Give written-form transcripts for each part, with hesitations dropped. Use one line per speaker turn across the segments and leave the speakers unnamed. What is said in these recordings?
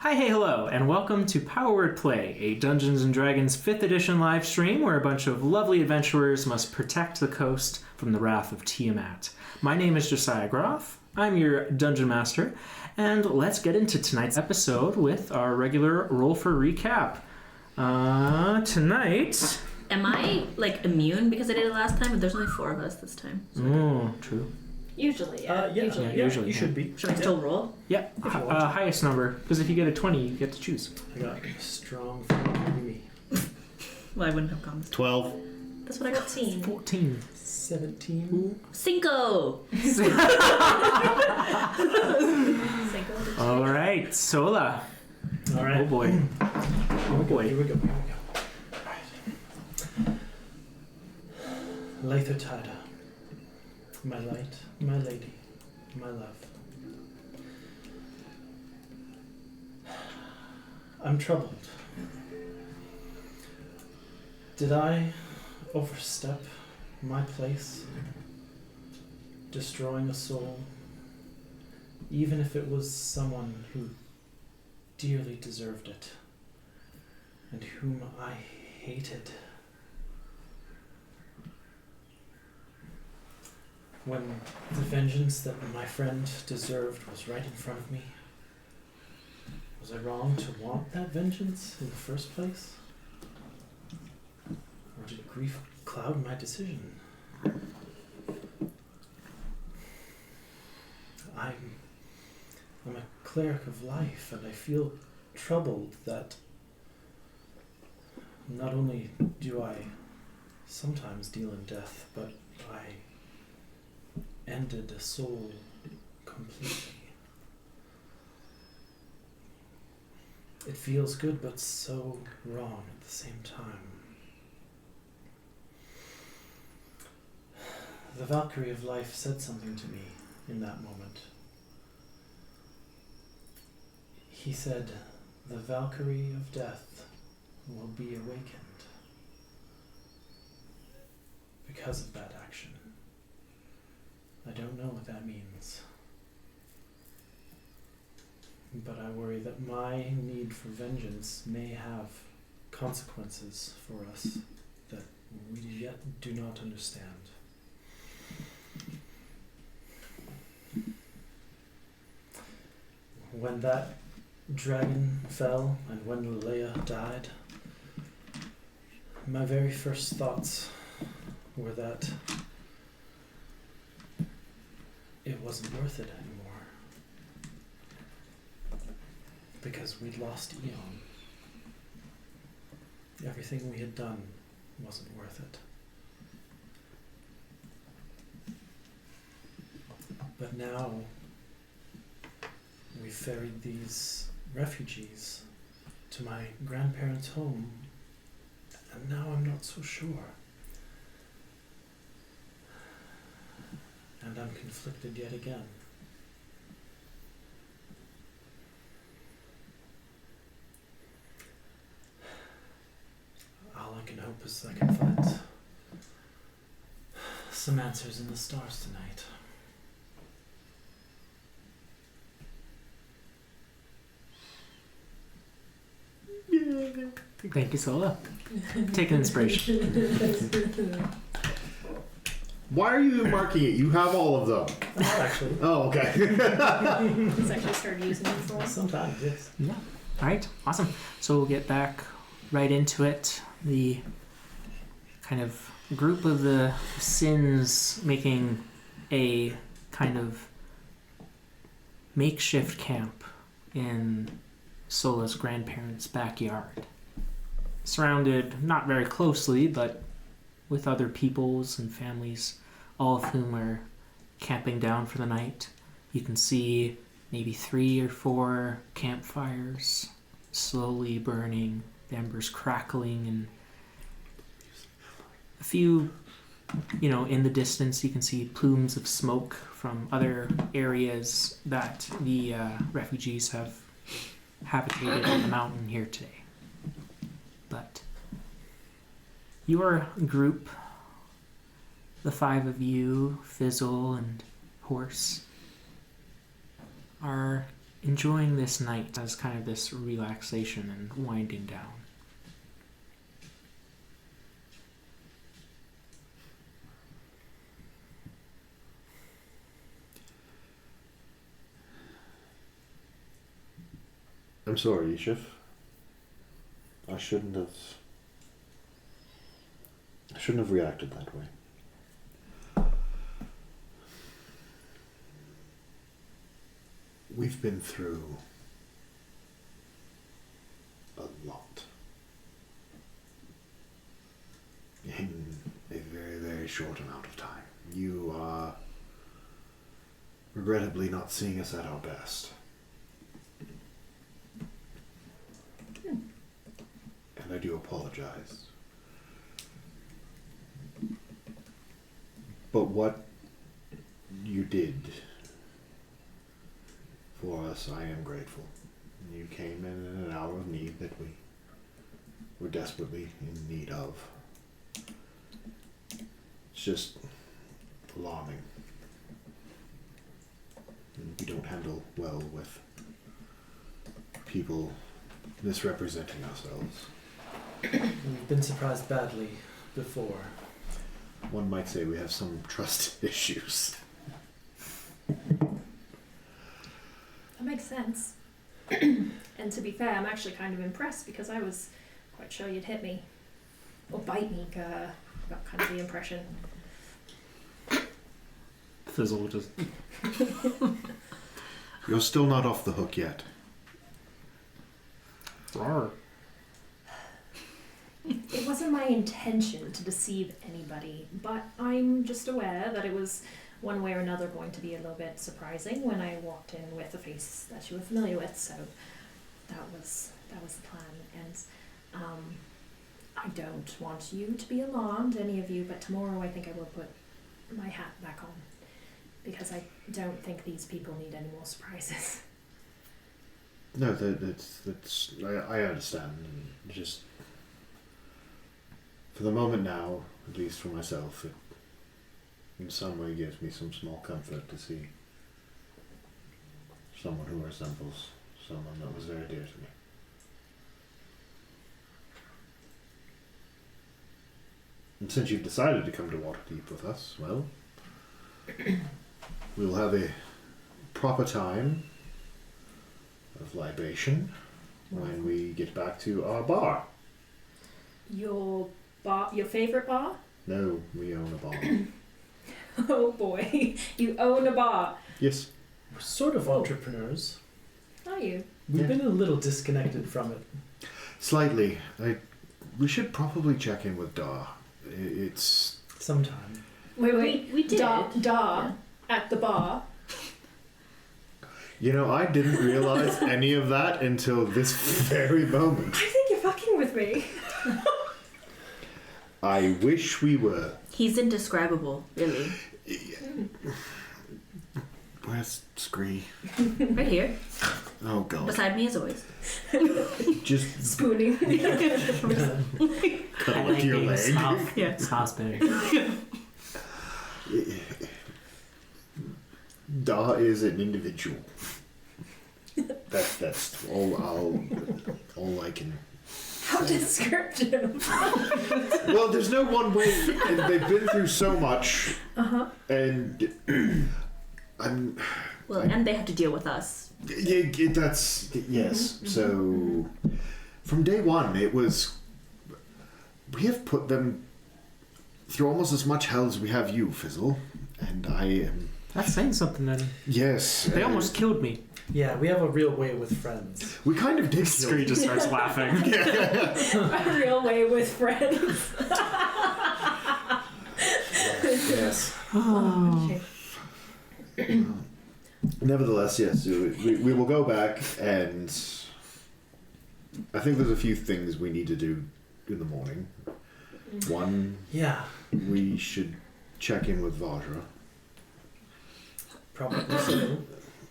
Hi, hey, hello, and welcome to Power Word Play, a Dungeons & Dragons 5th edition live stream where a bunch of lovely adventurers must protect the coast from the wrath of Tiamat. My name is Josiah Groff, I'm your Dungeon Master, and let's get into tonight's episode with our regular roll for recap. Tonight...
Am I, immune because I did it last time? But there's only 4 of us this time.
So. Oh, true.
Usually, yeah.
Usually.
You should be.
Should I still roll?
Yeah, highest number, because if you get a 20, you get to choose.
I got strong from me.
Well, I wouldn't have gone this
12.
That's what I got.
14.
17.
Cinco!
All right, Sola.
All right.
Oh boy.
Here we go. Lather Tada. My light, my lady, my love. I'm troubled. Did I overstep my place, destroying a soul, even if it was someone who dearly deserved it, and whom I hated? When the vengeance that my friend deserved was right in front of me, was I wrong to want that vengeance in the first place? Or did grief cloud my decision? I'm a cleric of life, and I feel troubled that not only do I sometimes deal in death, but I ended a soul completely. It feels good, but so wrong at the same time. The Valkyrie of life said something to me in that moment. He said, "The Valkyrie of death will be awakened because of that action." I don't know what that means, but I worry that my need for vengeance may have consequences for us that we yet do not understand. When that dragon fell and when Leia died, my very first thoughts were that it wasn't worth it anymore, because we'd lost Eon. Everything we had done wasn't worth it. But now we ferried these refugees to my grandparents' home, and now I'm not so sure. And I'm conflicted yet again. All I can hope is I can find some answers in the stars tonight.
Thank you, Sola. Take an inspiration.
Why are you marking it? You have all of them.
Actually.
Oh, okay.
He's actually started using it for
Sometimes, yes.
Yeah. All right. Awesome. So we'll get back right into it. The kind of group of the sins making a kind of makeshift camp in Sola's grandparents' backyard. Surrounded not very closely, but with other peoples and families, all of whom are camping down for the night. You can see maybe 3 or 4 campfires slowly burning, the embers crackling, and a few, in the distance you can see plumes of smoke from other areas that the refugees have habitated on the mountain here today. But your group, the 5 of you, Fizzle and Horse, are enjoying this night as kind of this relaxation and winding down.
I'm sorry, Eashiff. I shouldn't have reacted that way. We've been through a lot in a very, very short amount of time. You are regrettably not seeing us at our best. And I do apologize. But what you did for us, I am grateful. You came in an hour of need that we were desperately in need of. It's just alarming. And we don't handle well with people misrepresenting ourselves.
We've been surprised badly before.
One might say we have some trust issues.
That makes sense. And to be fair, I'm actually kind of impressed because I was quite sure you'd hit me. Or bite me, got kind of the impression.
Fizzle just...
You're still not off the hook yet.
Rawr.
It wasn't my intention to deceive anybody, but I'm just aware that it was one way or another going to be a little bit surprising when I walked in with a face that you were familiar with, so that was the plan. And I don't want you to be alarmed, any of you, but tomorrow I think I will put my hat back on, because I don't think these people need any more surprises.
No, that's I understand. Just for the moment now, at least for myself, it in some way gives me some small comfort to see someone who resembles someone that was very dear to me. And since you've decided to come to Waterdeep with us, well, we'll have a proper time of libation when we get back to our bar.
Your favourite bar?
No, we own a bar.
Oh boy, you own a bar.
Yes.
We're sort of entrepreneurs.
Are you?
We've been a little disconnected from it.
Slightly. We should probably check in with Dar. It's...
Sometime.
Wait.
We did.
Da at the bar.
You know, I didn't realize any of that until this very moment.
I think you're fucking with me.
I wish we were.
He's indescribable, really.
Where's Scree?
Right here,
Oh, God.
beside me as always.
Just
Spooning.
cuddle into your leg.
Yeah.
Stop spinning.
Da is an individual. That's all I can.
How descriptive.
Well, there's no one way, and they've been through so much, and
Well, and they have to deal with us.
yeah, that's yes. So from day one, it was we have put them through almost as much hell as we have you, Fizzle, and I am.
That's saying something then.
Yes,
They almost killed me.
Yeah, we have a real way with friends.
we kind of did.
Scree just starts laughing.
A real way with friends.
Yes.
Oh.
Nevertheless, yes, we will go back, and I think there's a few things we need to do in the morning. One,
Yeah,
we should check in with Vajra
probably so.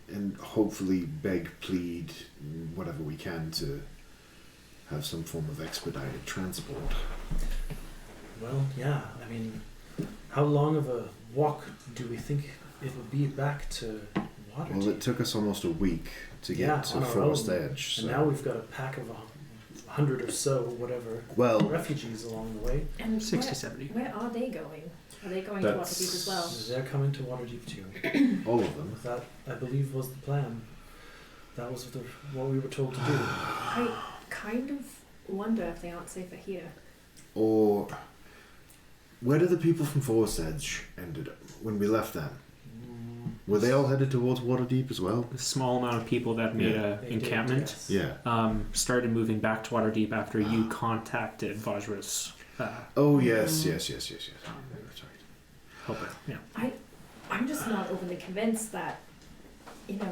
and hopefully beg, plead, whatever we can to have some form of expedited transport.
Well, yeah, I mean, how long of a walk do we think it will be back to Water
Well, it took us almost a week to get to
on our
Forest
own.
Edge.
And
So.
now we've got a pack of 100 or so, whatever,
Well,
refugees along the way.
And
60, 70.
where are they going? Are they going to
That's-
Waterdeep as well?
They're coming to Waterdeep too.
all of them.
That, I believe, was the plan. That was what we were told to do.
I kind of wonder if they aren't safer here.
Or where did the people from Forest Edge ended up when we left them? Were they all headed towards Waterdeep as well?
A small amount of people that made
Yeah.
a
They did,
encampment
yes.
Yeah.
started moving back to Waterdeep after you contacted Vajra's
Oh yes. That's right.
helper. Yeah.
I'm just not overly convinced that,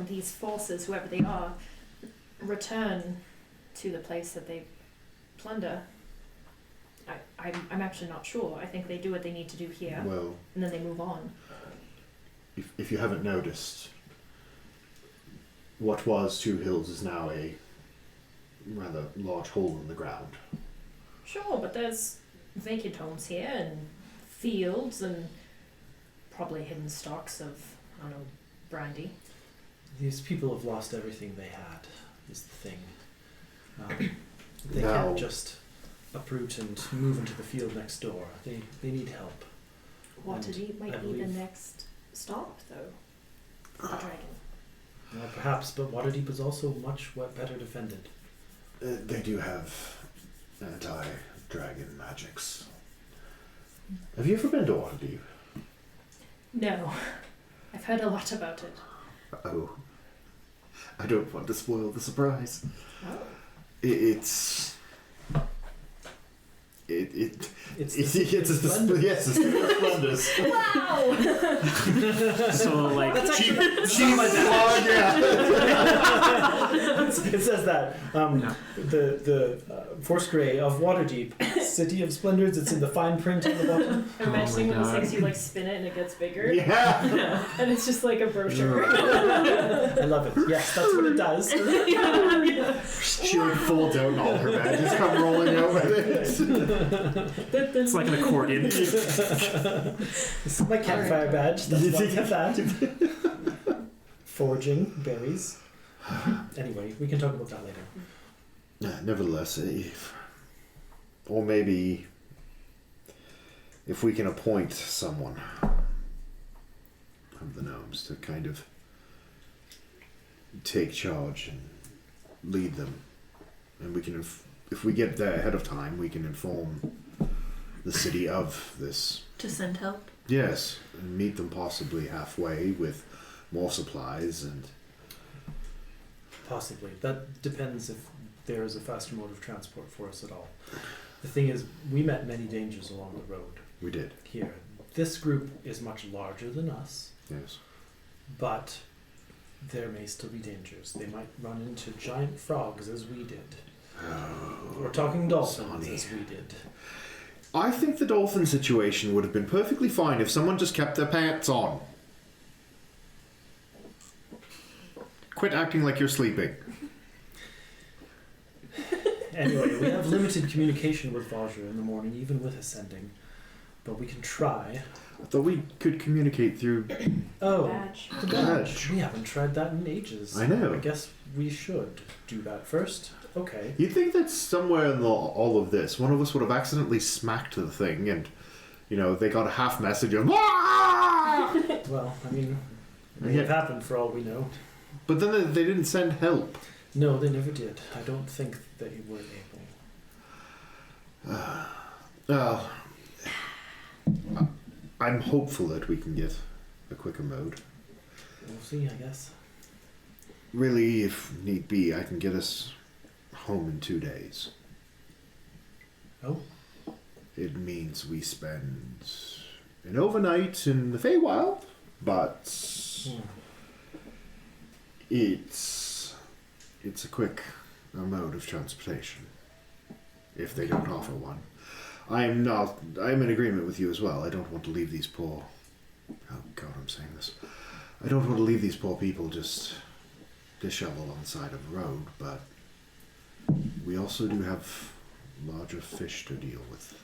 these forces, whoever they are, return to the place that they plunder. I'm actually not sure. I think they do what they need to do here,
Well,
and then they move on.
if you haven't noticed, what was Two Hills is now a rather large hole in the ground.
Sure, but there's vacant homes here and fields and probably hidden stocks of, I don't know, brandy.
These people have lost everything they had, is the thing. They
Now-
can't just uproot and move into the field next door. They need help.
Waterdeep
I
might be the
believe-
next stop, though. For the dragon.
Well, perhaps, but Waterdeep is also much better defended.
They do have anti-dragon magics. Have you ever been to Waterdeep?
No, I've heard a lot about it.
Oh, I don't want to spoil the surprise.
Oh.
It's
It's
yes, it's the splendors.
Wow!
So like
cheap
plug, yeah.
It says that
No.
the Force Grey of Waterdeep, City of Splendors. It's in the fine print on the bottom.
I'm imagining
my
one of those
God.
things you like spin it and it gets bigger.
Yeah.
And it's just like a brochure.
I love it. Yes, that's what it does.
She would fall down and all her badges come rolling out with it.
it's like an accordion.
This is my campfire badge. That's why I have that. Foraging berries. Anyway, we can talk about that later.
Nevertheless, or maybe if we can appoint someone of the gnomes to kind of take charge and lead them, and we can, if we get there ahead of time, we can inform the city of this.
To send help.
Yes, and meet them possibly halfway with more supplies and.
Possibly. That depends if there is a faster mode of transport for us at all. The thing is, we met many dangers along the road
We did.
here. This group is much larger than us,
Yes.
but there may still be dangers. They might run into giant frogs as we did. We're talking dolphins
Sonny.
as we did.
I think the dolphin situation would have been perfectly fine if someone just kept their pants on. Quit acting like you're sleeping.
Anyway, we have limited communication with Vajra in the morning, even with ascending. But we can try.
I thought we could communicate through.
Oh,
Badge.
the
Badge.
We haven't tried that in ages.
I know.
I guess we should do that first. Okay.
You'd think that somewhere in all of this, one of us would have accidentally smacked the thing, and they got a half message of. "Ah!"
Well, I mean, it may
Yeah.
have happened for all we know.
But then they didn't send help.
No, they never did. I don't think they were able.
Well, I'm hopeful that we can get a quicker mode.
We'll see, I guess.
Really, if need be, I can get us home in 2 days.
Oh?
It means we spend an overnight in the Feywild, but it's a quick mode of transportation. If they don't offer one. I'm in agreement with you as well. I don't want to leave these poor... Oh God, I'm saying this. I don't want to leave these poor people just disheveled on the side of the road, but we also do have larger fish to deal with.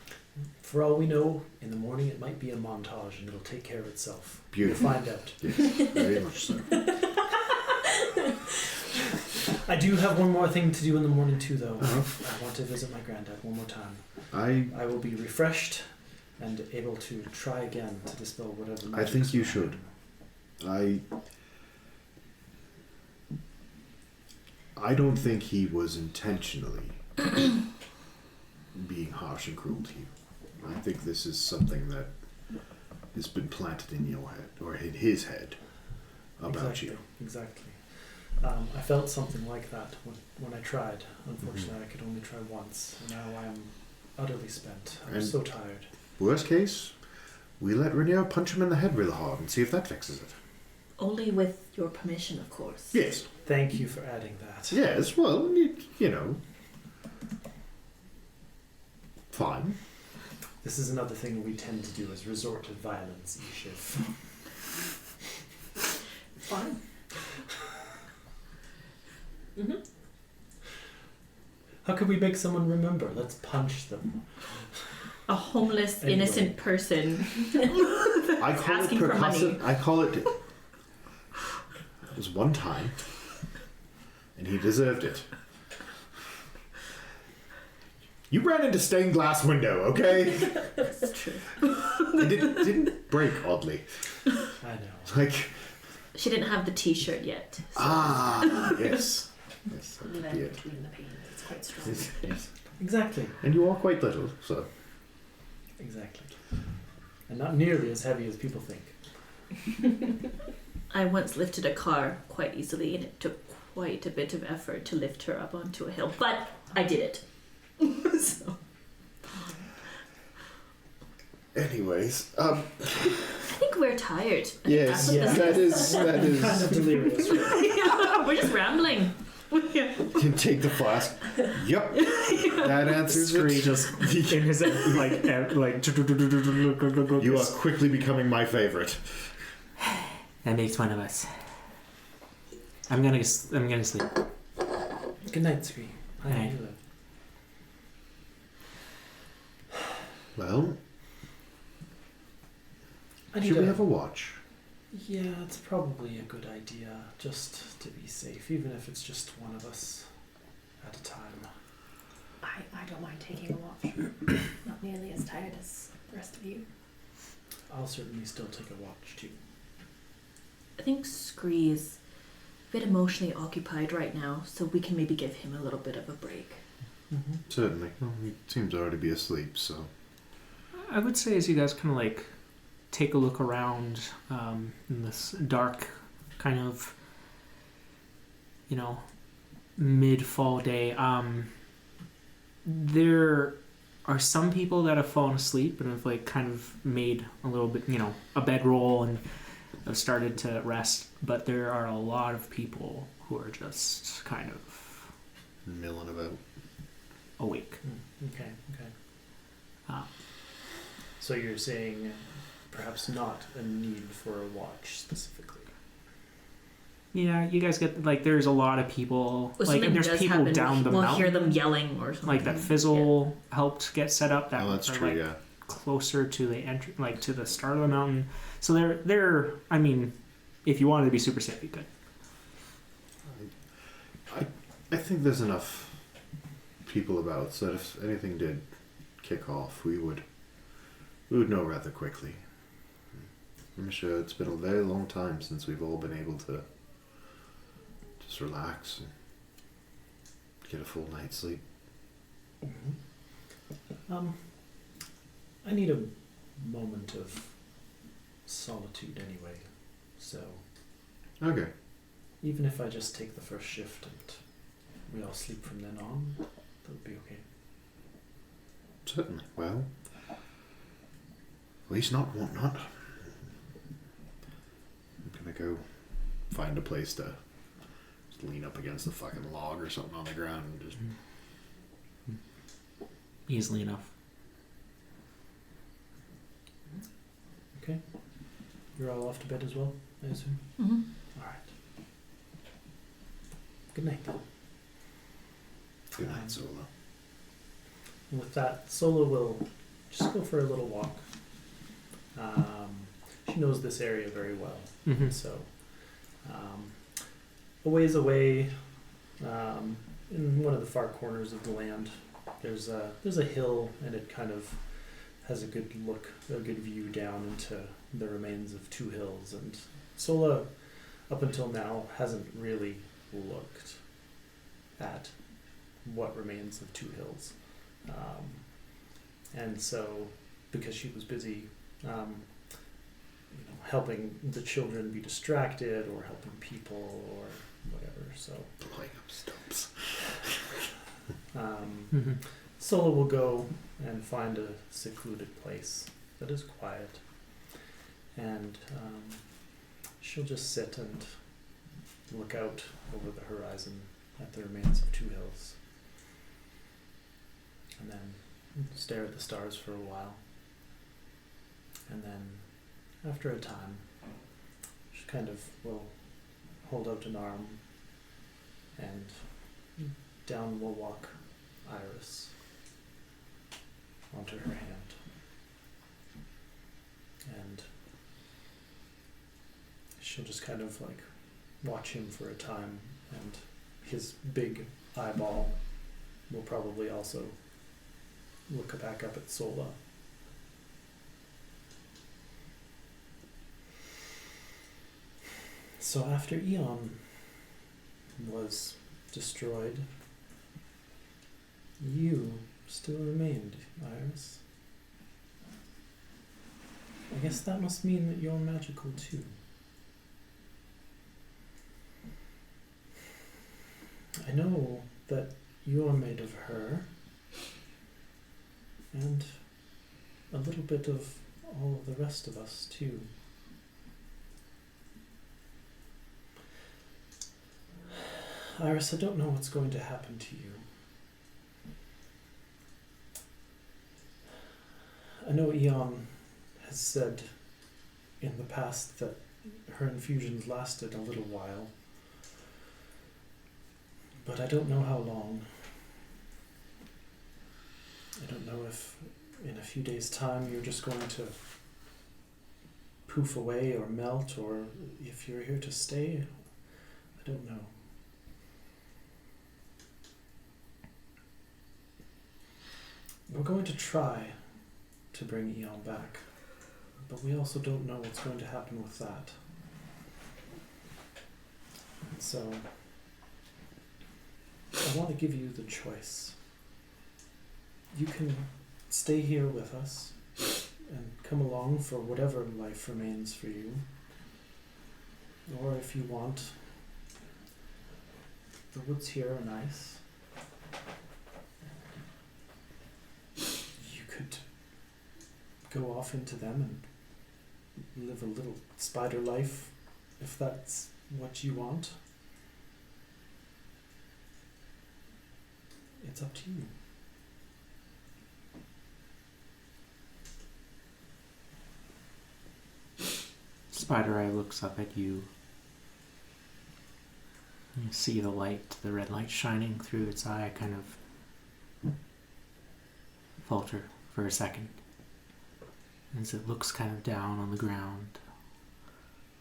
For all we know, in the morning it might be a montage and it'll take care of itself.
Beautiful.
We'll find out.
Yes, very much so.
I do have one more thing to do in the morning too, though.
Uh-huh.
I want to visit my granddad one more time.
I
I will be refreshed and able to try again to dispel whatever.
I think
magic's
you
going
should. I don't think he was intentionally being harsh and cruel to you. I think this is something that has been planted in your head, or in his head, about
Exactly.
you.
Exactly. I felt something like that when I tried. Unfortunately, I could only try once. And now I am utterly spent. I'm
And-
so tired.
Worst case, we let Rainier punch him in the head really hard and see if that fixes it.
Only with your permission, of course.
Yes.
Thank you for adding that.
Yes, well, you know. Fine.
This is another thing we tend to do is resort to violence, Eashiff.
Fine. Mm-hmm.
How could we make someone remember? Let's punch them.
A homeless,
Anyway.
innocent person.
I call it
Asking for money.
percussive. I call it. It was one time, and he deserved it. You ran into stained glass window, okay?
That's true.
It didn't break, oddly.
I know.
Like,
She didn't have the T-shirt yet. So.
yes. Yes, that could
Lead
be it.
between the pain. It's quite strong.
Yes.
Exactly.
And you are quite little, so.
Exactly. And not nearly as heavy as people think.
I once lifted a car quite easily, and it took quite a bit of effort to lift her up onto a hill, but I did it. So.
Anyways,
I think we're tired. I think
yes,
that's what this
that is.
Kind of delirious. Right?
We're just rambling.
You can take the flask. Yep, that answers
Scree
it.
just in his like.
You are quickly becoming my favorite.
That makes one of us. I'm gonna sleep.
Good night, Scree. Hi,
Night.
Angela.
Well,
I need
should we
a-
have a watch?
Yeah, it's probably a good idea, just to be safe, even if it's just one of us at a time.
I don't mind taking a watch. Not nearly as tired as the rest of you.
I'll certainly still take a watch too.
I think Scree is a bit emotionally occupied right now, so we can maybe give him a little bit of a break.
Mm-hmm.
Certainly. Well, he seems already to be asleep, so.
I would say as you guys kind of like take a look around in this dark kind of, mid-fall day, there are some people that have fallen asleep and have like kind of made a little bit, a bedroll and have started to rest, but there are a lot of people who are just kind of
Milling about.
awake.
Okay.
Ah.
So you're saying perhaps not a need for a watch specifically.
Yeah, you guys get like there's a lot of people
If
like
something
there's
does
people
happen,
down the
we'll
mountain
hear them yelling or something.
like that Fizzle helped get set up that
Oh, that's
are,
true,
like,
yeah.
closer to the entry, like to the start of the mountain. So they're I mean, if you wanted to be super safe, you could.
I think there's enough people about so that if anything did kick off, we would know rather quickly. I'm sure it's been a very long time since we've all been able to just relax and get a full night's sleep.
I need a moment of solitude anyway, so
Okay.
even if I just take the first shift and we all sleep from then on, that would be okay.
Certainly. Well, at least not whatnot. I'm gonna go find a place to just lean up against the fucking log or something on the ground and just.
Easily enough.
Okay. You're all off to bed as well, I assume?
Mm-hmm.
Alright. Good night.
Good night, Sola.
And with that, Sola will just go for a little walk. She knows this area very well,
Mm-hmm.
so a ways away, in one of the far corners of the land, there's a hill, and it kind of has a good view down into the remains of two hills. And Sola, up until now, hasn't really looked at what remains of two hills. And so, because she was busy helping the children be distracted or helping people or whatever, so
Blowing up stumps.
Sola will go and find a secluded place that is quiet, and she'll just sit and look out over the horizon at the remains of two hills, and then stare at the stars for a while, and then after a time she kind of will hold out an arm, and down will walk Iris onto her hand, and she'll just kind of like watch him for a time, and his big eyeball will probably also look back up at Sola. So after Eon was destroyed, you still remained, Iris. I guess that must mean that you're magical too. I know that you're made of her, and a little bit of all of the rest of us too. Iris, I don't know what's going to happen to you. I know Eon has said in the past that her infusions lasted a little while, but I don't know how long. I don't know if in a few days' time you're just going to poof away or melt, or if you're here to stay. I don't know. We're going to try to bring Eon back, but we also don't know what's going to happen with that. And so, I want to give you the choice. You can stay here with us and come along for whatever life remains for you. Or if you want, the woods here are nice. You could go off into them and live a little spider life, if that's what you want. It's up to you.
Spider Eye looks up at you. You see the light, the red light shining through its eye, kind of falter for a second as it looks kind of down on the ground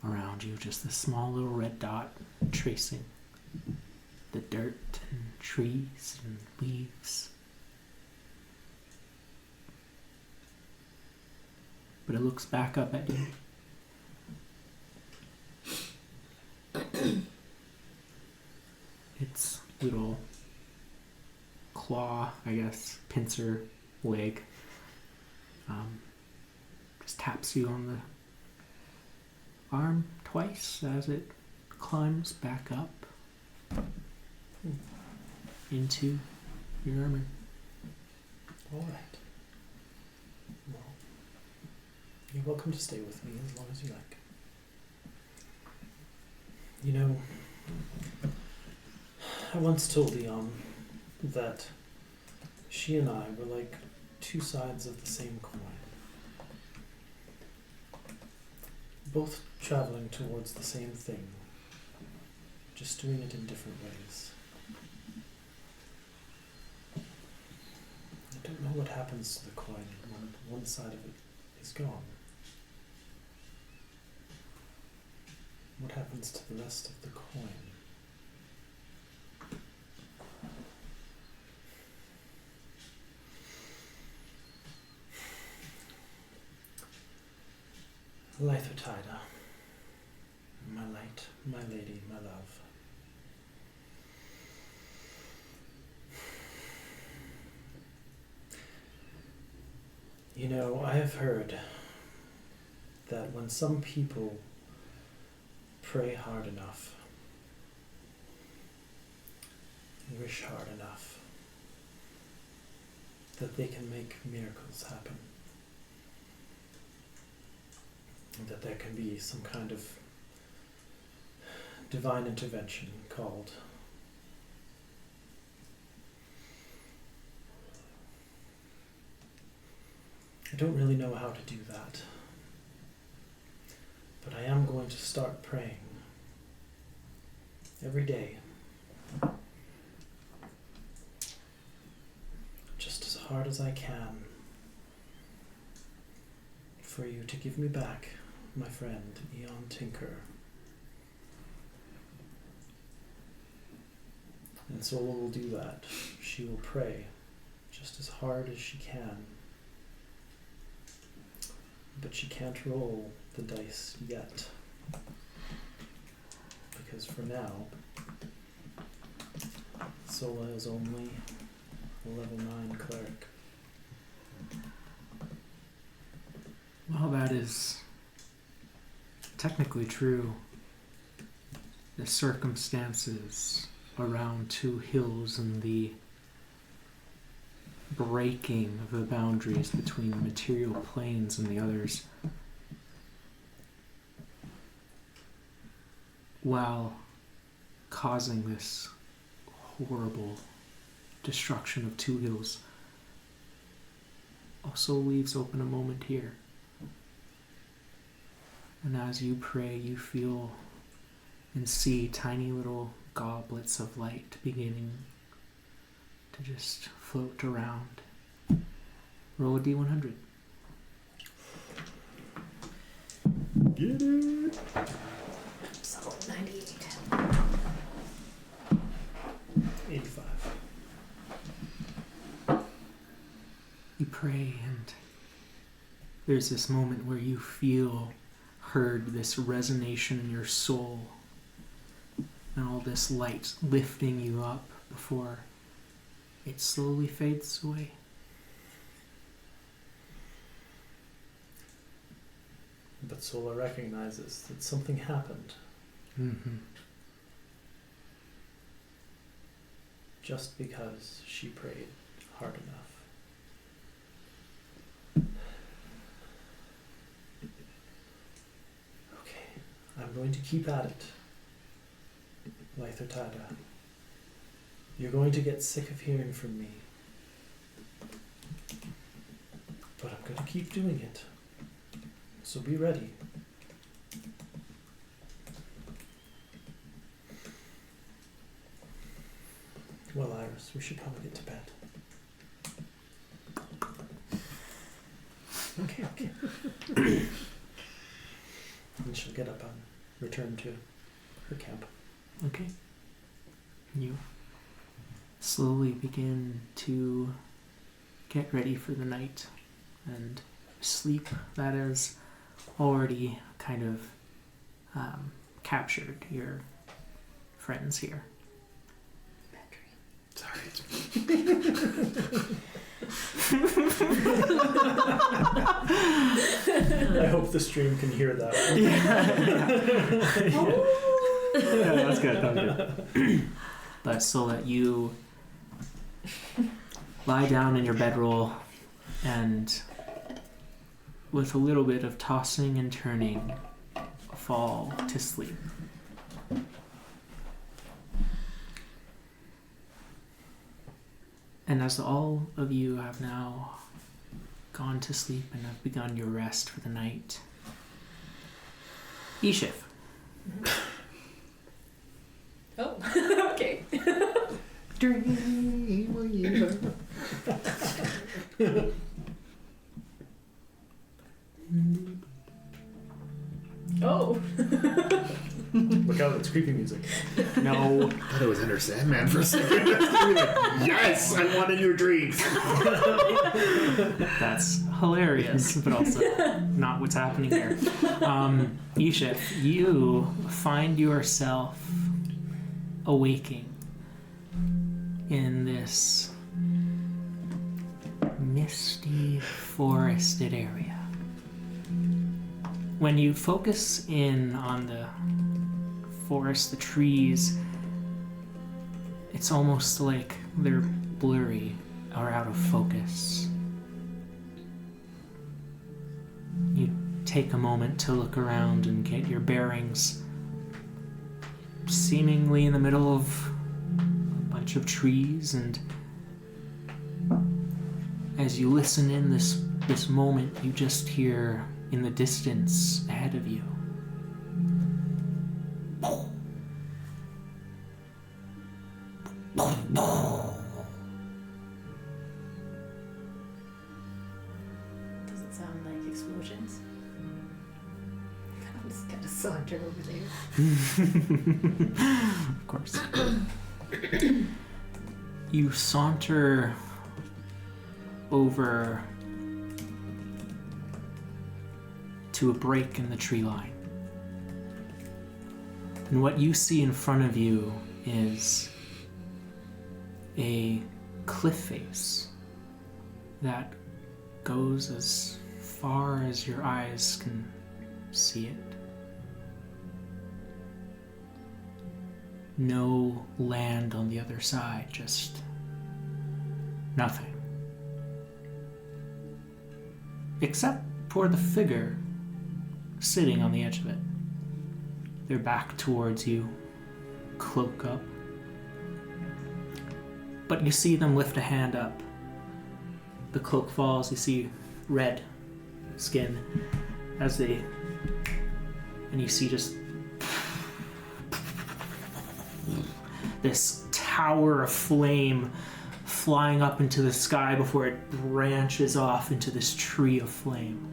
around you, just this small little red dot tracing the dirt and trees and leaves. But it looks back up at you. Its little claw, I guess, pincer leg, just taps you on the arm twice as it climbs back up into your armor.
All right. Well, you're welcome to stay with me as long as you like. You know, I once told Eon that she and I were like two sides of the same coin, both traveling towards the same thing, just doing it in different ways. I don't know what happens to the coin when one side of it is gone. What happens to the rest of the coin? Lythotida, my light, my lady, my love. You know, I have heard that when some people pray hard enough, wish hard enough, that they can make miracles happen. And that there can be some kind of divine intervention called I don't really know how to do that, but I am going to start praying every day, just as hard as I can, for you to give me back my friend Eon Tinker. And Sola will do that. She will pray just as hard as she can. But she can't roll the dice yet. Because for now, Sola is only a level 9 cleric.
Well, that is technically true. The circumstances around Two Hills and the breaking of the boundaries between the material planes and the others, while causing this horrible destruction of Two Hills, also leaves open a moment here. And as you pray, you feel and see tiny little goblets of light beginning to just float around. Roll a D100.
Get it!
So 98.
85.
You pray, and there's this moment where you feel heard, this resonation in your soul, and all this light lifting you up before it slowly fades away.
But Sola recognizes that something happened
Mm-hmm.
just because she prayed hard enough. Okay, I'm going to keep at it. Lythotida, you're going to get sick of hearing from me. But I'm going to keep doing it. So be ready. Well, Iris, we should probably get to bed. Okay. And she'll get up and return to her camp.
Okay. You slowly begin to get ready for the night and sleep that has already kind of captured your friends here.
Sorry.
I hope the stream can hear that.
Yeah, that's good. But so that you lie down in your bedroll and with a little bit of tossing and turning fall to sleep. And as all of you have now gone to sleep and have begun your rest for the night, Eashiff.
Oh, okay. Oh.
Look out, it's it's creepy music.
No.
I thought it was Enter Sandman for a second. Yes, I want in your dreams.
That's hilarious, but also not what's happening here. Eashiff, you find yourself awaking in this misty, forested area. When you focus in on the forest, the trees, it's almost like they're blurry or out of focus. You take a moment to look around and get your bearings, seemingly in the middle of a bunch of trees, and as you listen in this moment, you just hear in the distance ahead of you.
Does it sound like explosions? I'm just gonna saunter over there.
Of course. You saunter over to a break in the tree line. And what you see in front of you is a cliff face that goes as far as your eyes can see it. No land on the other side, just nothing. Except for the figure sitting on the edge of it. Their back towards you, cloak up. But you see them lift a hand up. The cloak falls, you see red skin as they... And you see just... this tower of flame flying up into the sky before it branches off into this tree of flame.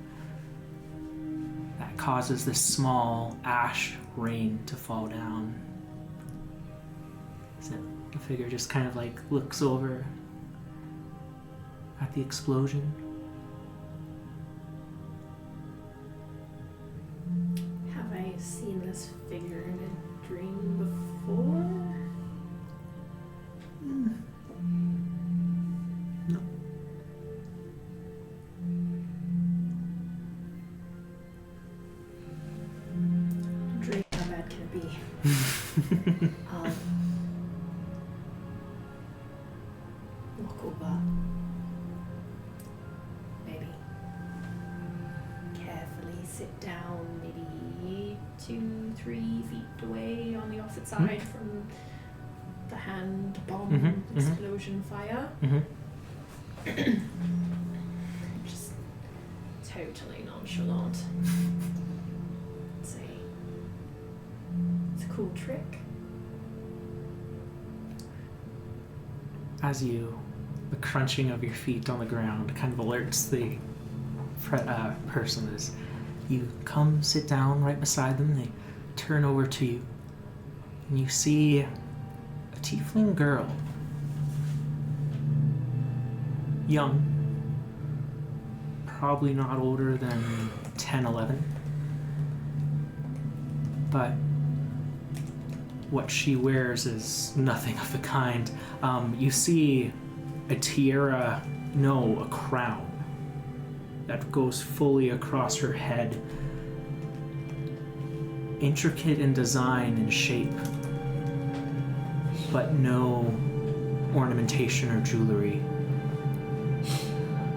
That causes this small ash rain to fall down. So the figure just kind of like looks over at the explosion.
Have I seen this figure in a dream before?
No.
Dream, how bad can it be? Walk over. Maybe. Carefully sit down, maybe 2-3 feet away on the opposite side from the hand bomb explosion fire. Just totally nonchalant. Say, it's a cool trick.
As the crunching of your feet on the ground kind of alerts the person as you come sit down right beside them. They turn over to you, and you see a tiefling girl, young, probably not older than 10, 11, but what she wears is nothing of the kind. You see a tiara, no, a crown that goes fully across her head, intricate in design and shape, but no ornamentation or jewelry.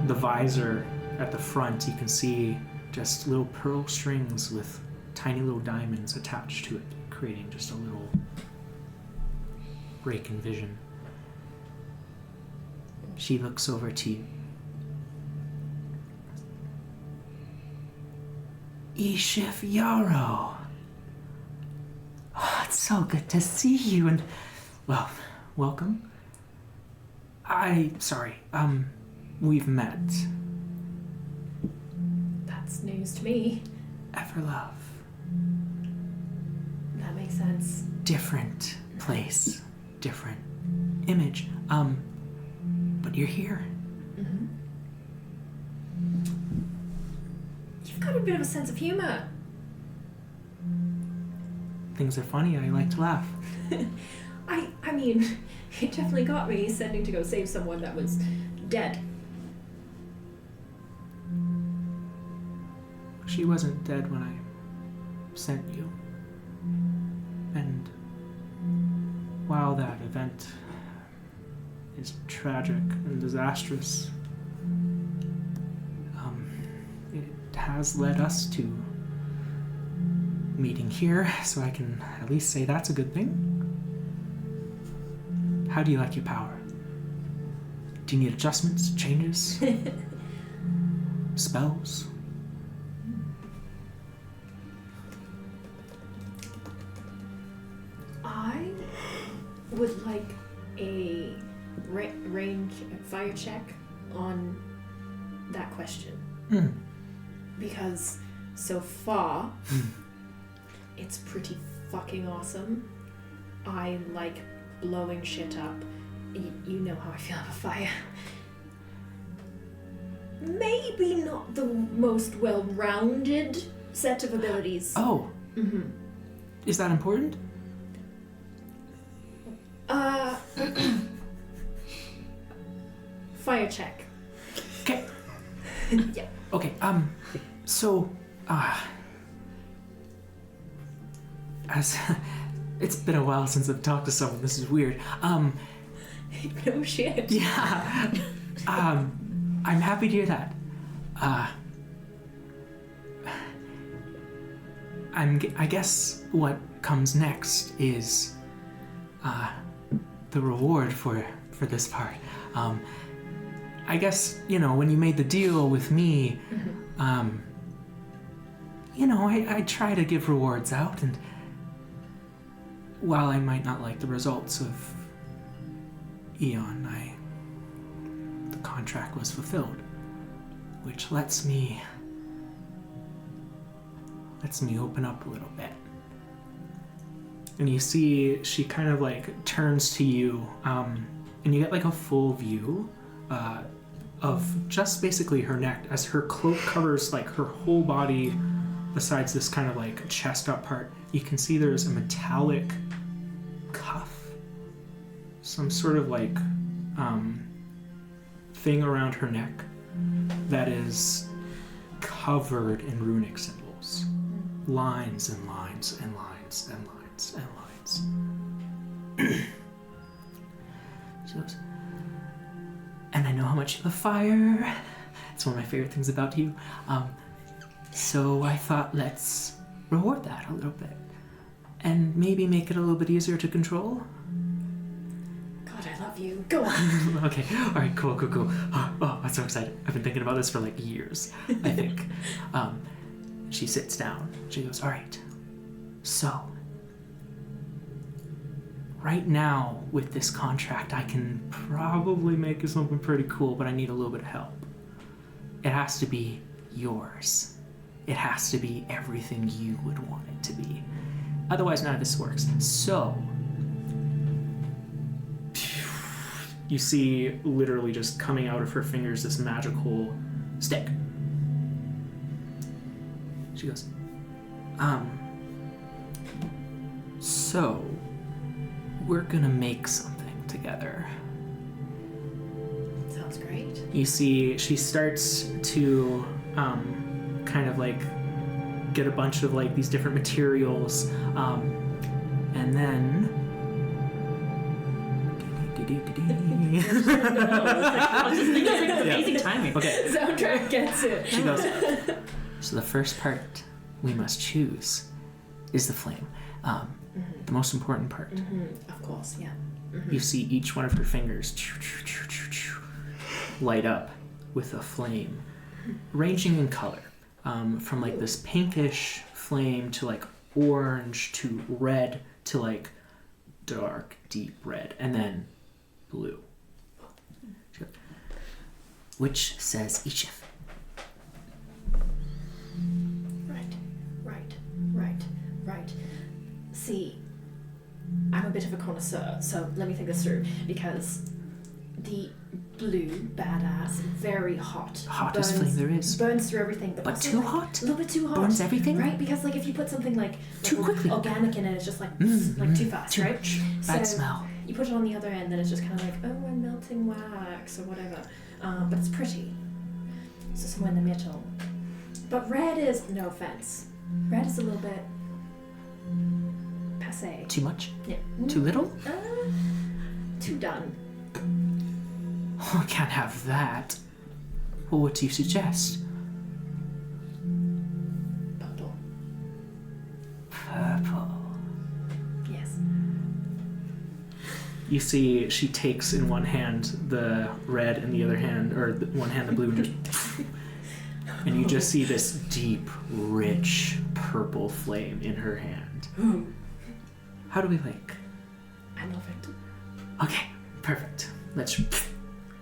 The visor at the front, you can see just little pearl strings with tiny little diamonds attached to it, creating just a little break in vision. She looks over to you. Eashiff Yarrow. Oh, it's so good to see you, and, well, welcome. We've met.
That's news to me.
Everlove.
That makes makes sense.
different place, different image. But you're here.
Mm-hmm. You've got a bit of a sense of humor.
Things are funny. I like to laugh.
I mean, it definitely got me sending to go save someone that was dead.
She wasn't dead when I sent you. And while that event is tragic and disastrous, it has led us to meeting here, so I can at least say that's a good thing. How do you like your power? Do you need adjustments, changes, spells?
I would like a range fire check on that question. Because so far, it's pretty fucking awesome. I like blowing shit up. You know how I feel about fire. Maybe not the most well-rounded set of abilities.
Oh.
Mm-hmm.
Is that important?
Fire check.
Okay.
Yeah.
Okay, so, as it's been a while since I've talked to someone, this is weird.
No shit.
Yeah. I'm happy to hear that. I guess what comes next is, the reward for this part. I guess, when you made the deal with me, I try to give rewards out, and while I might not like the results of Eon, the contract was fulfilled, which lets me open up a little bit. And you see she kind of turns to you, and you get a full view of just basically her neck, as her cloak covers her whole body besides this kind of chest up part. You can see there's a metallic cuff, some sort of thing around her neck that is covered in runic symbols, lines and lines and lines and lines and lines. She goes, and I know how much you love fire. It's one of my favorite things about you. So I thought, let's reward that a little bit. And maybe make it a little bit easier to control.
God, I love you. Go on.
Okay, alright, cool. Oh, I'm so excited. I've been thinking about this for years, I think. She sits down. She goes, alright, so right now, with this contract, I can probably make it something pretty cool, but I need a little bit of help. It has to be yours. It has to be everything you would want it to be. Otherwise, none of this works. So, you see literally just coming out of her fingers this magical stick. She goes, so we're gonna make something together.
Sounds great.
You see, she starts to kind of get a bunch of these different materials, and then.
I was just thinking it's amazing timing.
Okay.
Soundtrack gets it.
She goes. So the first part we must choose is the flame. The most important part.
Of course, yeah.
You see each one of her fingers light up with a flame, ranging in color, from this pinkish flame to orange to red to dark, deep red, and then blue. Which says Eashiff.
Right. See, connoisseur, so let me think this through, because the blue, badass, very hot.
Hottest flame there is.
Burns through everything, but also,
too
like,
hot?
A little bit too hot.
Burns everything?
Right? Because like if you put something like
Too quickly.
organic in it, it's just like too fast,
Too
right?
much. Bad
So
smell.
you put it on the other end, then it's just kind of like, oh, I'm melting wax or whatever. But it's pretty. So somewhere in the middle. But red is, no offense, red is a little bit passe.
Too much?
Yeah.
Too little?
Too done.
Oh, I can't have that. Well, what do you suggest?
Purple.
Purple.
Yes.
You see, she takes in one hand the red and the other hand, or one hand the blue, and just... and you just see this deep, rich, purple flame in her hand.
Ooh.
How do we link?
I love it.
Okay, perfect. Let's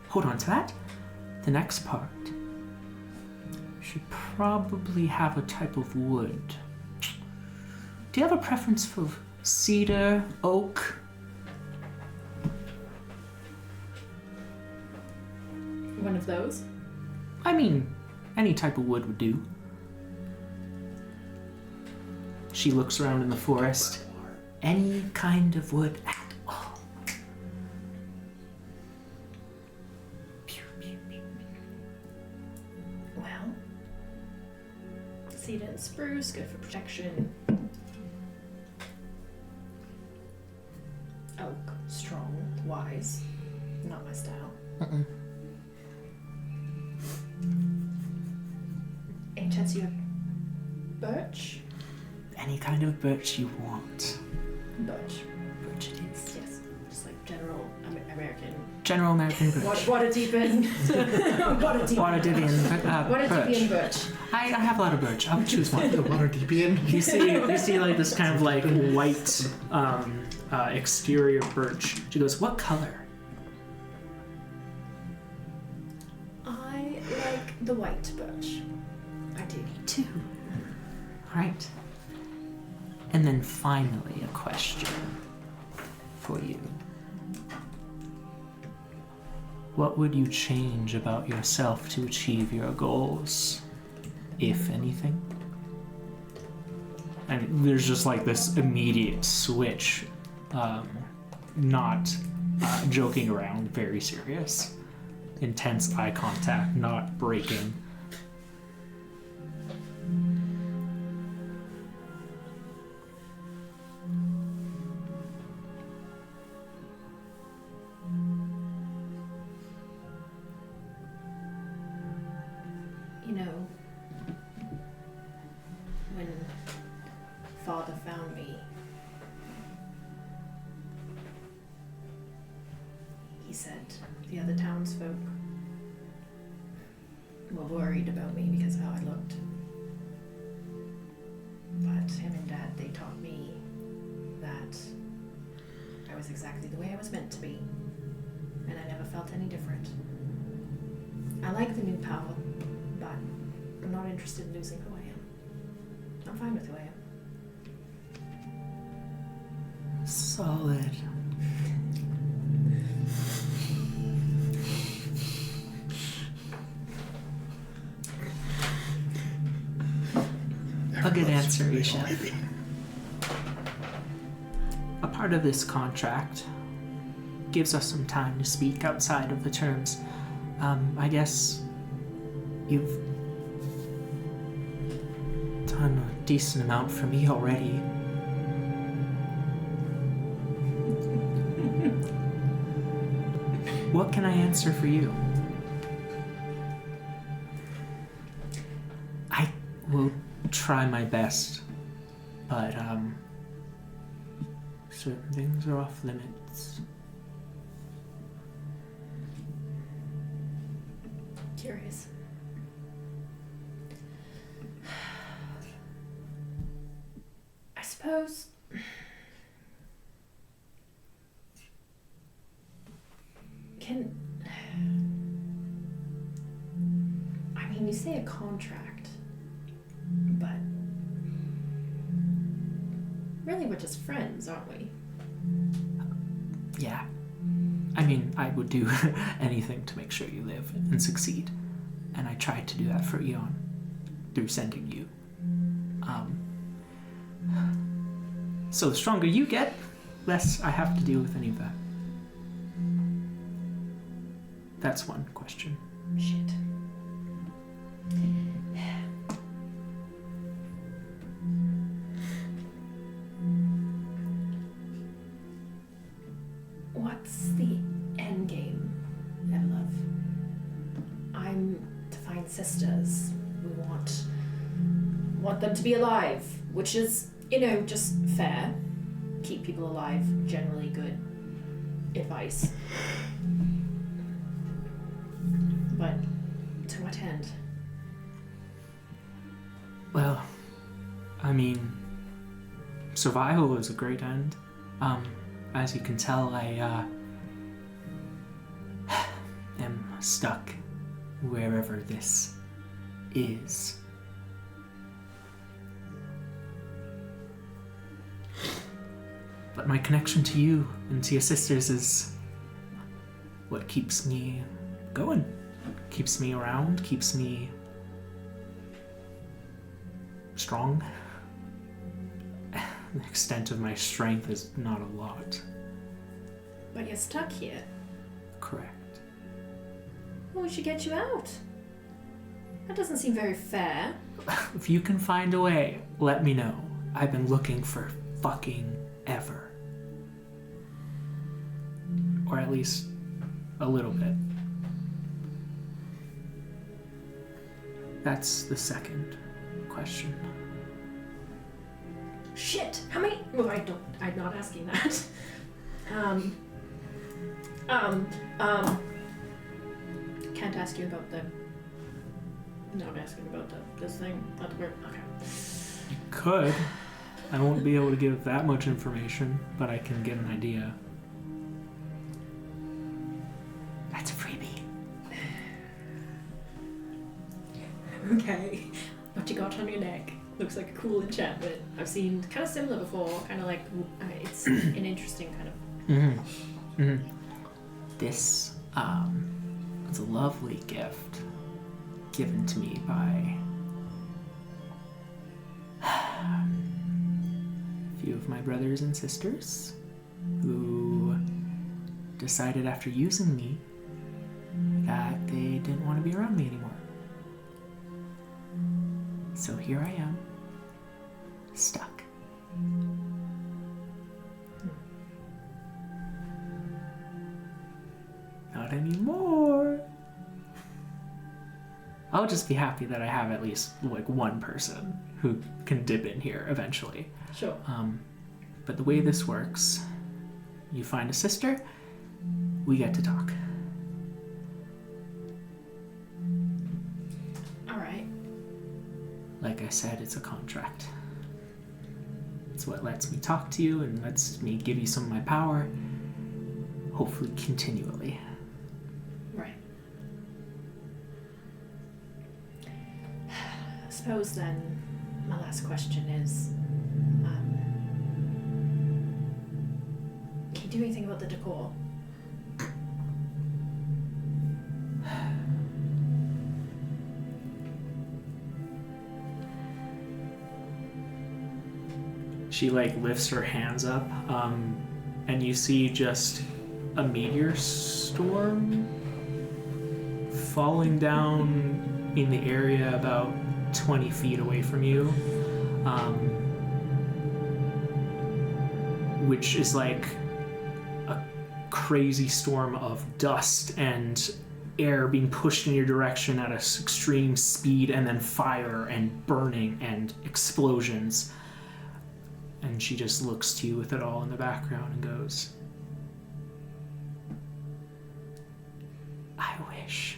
hold on to that. The next part should probably have a type of wood. Do you have a preference for cedar, oak?
One of those?
I mean, any type of wood would do. She looks around in the forest. Any kind of wood at all.
Well, cedar and spruce, good for protection. Oak, strong, wise. Not my style. Any chance you have birch?
Any kind of birch you want.
Birch.
Birch it is.
Yes. Just like general American.
General American birch.
Water deep in. Water deep.
Waterdeepian birch. I have a lot of birch. I'll choose one.
The Waterdeepian.
You see like this kind of like white exterior birch. She goes, what color?
I like the white birch. I do.
Me too. Alright. And then finally a question for you. What would you change about yourself to achieve your goals, if anything? And there's just like this immediate switch, not joking around, very serious. Intense eye contact, not breaking.
You know, when Father found me, he said the other townsfolk were worried about me because of how I looked. But him and Dad, they taught me that I was exactly the way I was meant to be, and I never felt any different. I like the new power, but I'm not interested in losing who I am. I'm fine with who I am.
Solid. A good answer, Eashiff. A part of this contract gives us some time to speak outside of the terms. I guess you've done a decent amount for me already. What can I answer for you? I will try my best, but certain things are off limits.
Curious. I suppose. I mean, you say a contract, but really we're just friends, aren't we?
Yeah. I mean, I would do anything to make sure you live and succeed. And I tried to do that for Eon through sending you. So the stronger you get, less I have to deal with any of that. That's one question.
Shit. What's the end game, Everlove? I'm to find sisters. We want them to be alive, which is, just fair. Keep people alive, generally good advice. But to what end?
Well, I mean, survival is a great end. As you can tell, I am stuck wherever this is. But my connection to you and to your sisters is what keeps me going. Keeps me around, keeps me strong. The extent of my strength is not a lot.
But you're stuck here.
Correct.
Well, we should get you out. That doesn't seem very fair.
If you can find a way, let me know. I've been looking for fucking ever. Or at least a little bit. That's the second question.
Shit! How many? Well, I'm not asking that. Can't ask you about the. Not asking about this thing at the work. Okay.
You could. I won't be able to give that much information, but I can get an idea. That's a freebie.
Okay. What you got on your neck? Looks like a cool enchantment. I've seen kind of similar before. Kind of like it's an interesting kind of.
This is a lovely gift given to me by a few of my brothers and sisters who decided after using me that they didn't want to be around me anymore. So here I am, stuck. Not anymore. I'll just be happy that I have at least like one person who can dip in here eventually.
Sure.
But the way this works, you find a sister, we get to talk.
All right.
Like I said, it's a contract. It's what lets me talk to you and lets me give you some of my power, hopefully continually.
Right. I suppose then my last question is, can you do anything about the decor?
She lifts her hands up, and you see just a meteor storm falling down in the area about 20 feet away from you, which is like a crazy storm of dust and air being pushed in your direction at an extreme speed, and then fire and burning and explosions. And she just looks to you with it all in the background and goes, I wish.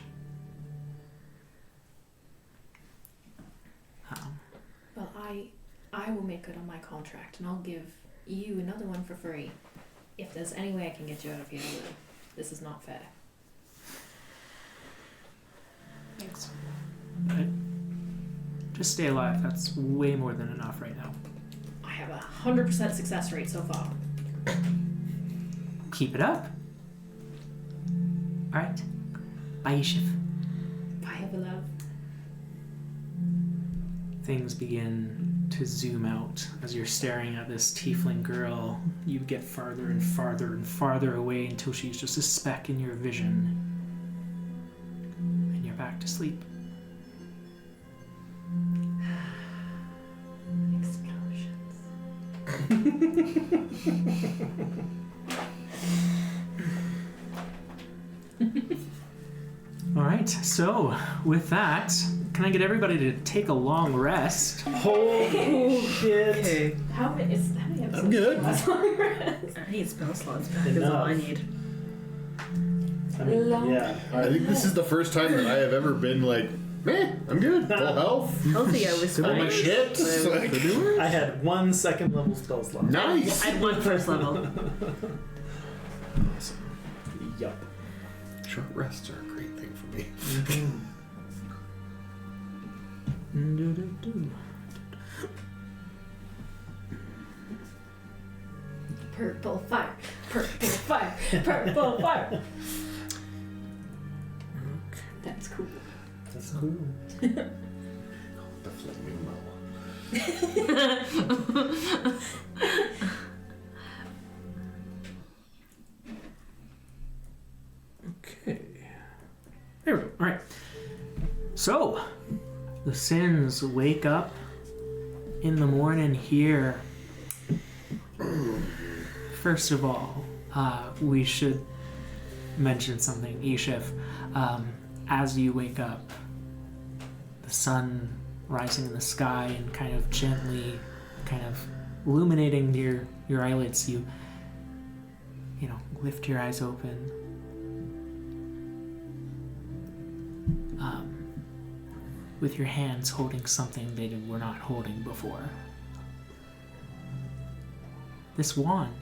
Well, I will make good on my contract, and I'll give you another one for free. If there's any way I can get you out of here, this is not fair.
Thanks. But just stay alive. That's way more than enough right now.
I have 100% success rate so far.
Keep it up. All right. Bye, Eashiff.
Bye, Everlove.
Things begin to zoom out as you're staring at this tiefling girl. You get farther and farther and farther away until she's just a speck in your vision. And you're back to sleep. All right, so with that, can I get everybody to take a long rest?
Holy shit.
Okay.
How many episodes?
I'm good.
I need spell slots back. That's all I need.
I mean,
Long-
yeah.
I think this is the first time that I have ever been like, meh, I'm good. Full health.
Healthy, I was
Full
fine.
of shit. Like,
I had 1 second level spell slot.
nice.
I had 1 first level.
Awesome.
Yup.
Short rests are a great thing for me.
Purple fire, purple fire, purple fire. That's cool.
That's cool.
The flaming
Okay. There we go. All right. So, the Sins wake up in the morning here. First of all, we should mention something, Eashiff. As you wake up, the sun rising in the sky and kind of gently illuminating your eyelids, you lift your eyes open. With your hands holding something they were not holding before. This wand,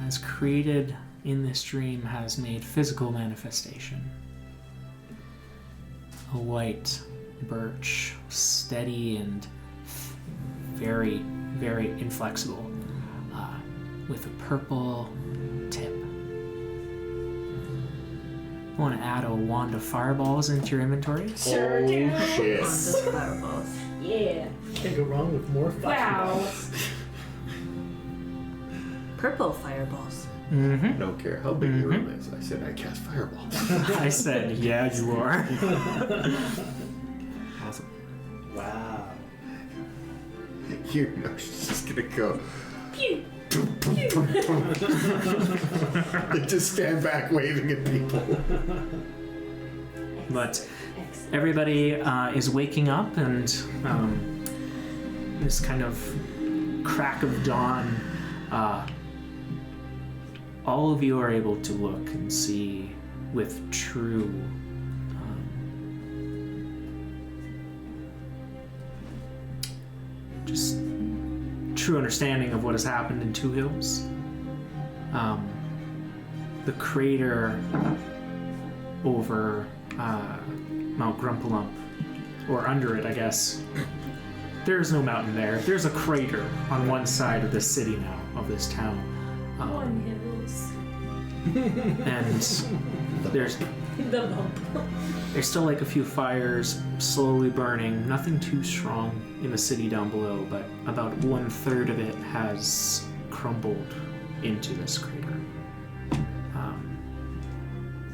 as created in this dream, has made physical manifestation. A white birch, steady and very, very inflexible, with a purple tip. You want to add a wand of fireballs into your inventory?
Sure do.
shit.
On the fireballs.
Yeah.
Can't go wrong with more
Wow.
fireballs.
Purple fireballs.
Mm-hmm.
I don't care how big your room is. I said I cast fireball.
I said, yeah, you are. Awesome.
Wow.
You know she's just gonna go.
Pew.
And just stand back waving at people.
But everybody is waking up, and this kind of crack of dawn, all of you are able to look and see with true just true understanding of what has happened in Two Hills. The crater over Mount Grumpalump, or under it, I guess. There's no mountain there. There's a crater on one side of this city now, of this town.
One hills.
And there's
The bump.
there's still like a few fires slowly burning. Nothing too strong in the city down below, but about 1/3 of it has crumbled into this crater.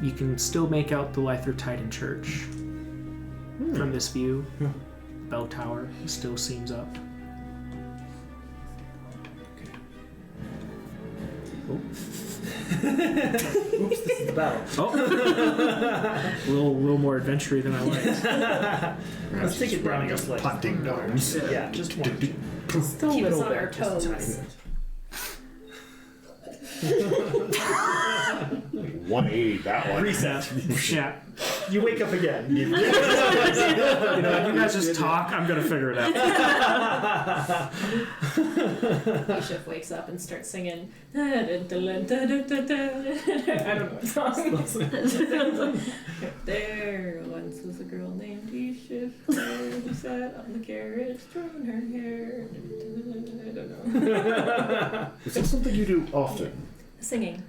You can still make out the Lyther Titan Church from this view. Bell tower still seems up.
Oops, this is the battle.
Oh, a little more adventure-y than I liked.
Let's take it down just like
punting gnomes.
Yeah, just one. Still a
Keep us
little
on our
bit, just a tiny
toes.
bit.
180, that one.
Reset.
Yeah.
You wake up again.
You know, you guys just talk. I'm gonna figure it out.
Eashiff wakes up and starts singing. I don't know what song. There once was a girl named Eashiff who sat on the carriage, throwing her hair. I don't know.
Is that something you do often?
Singing.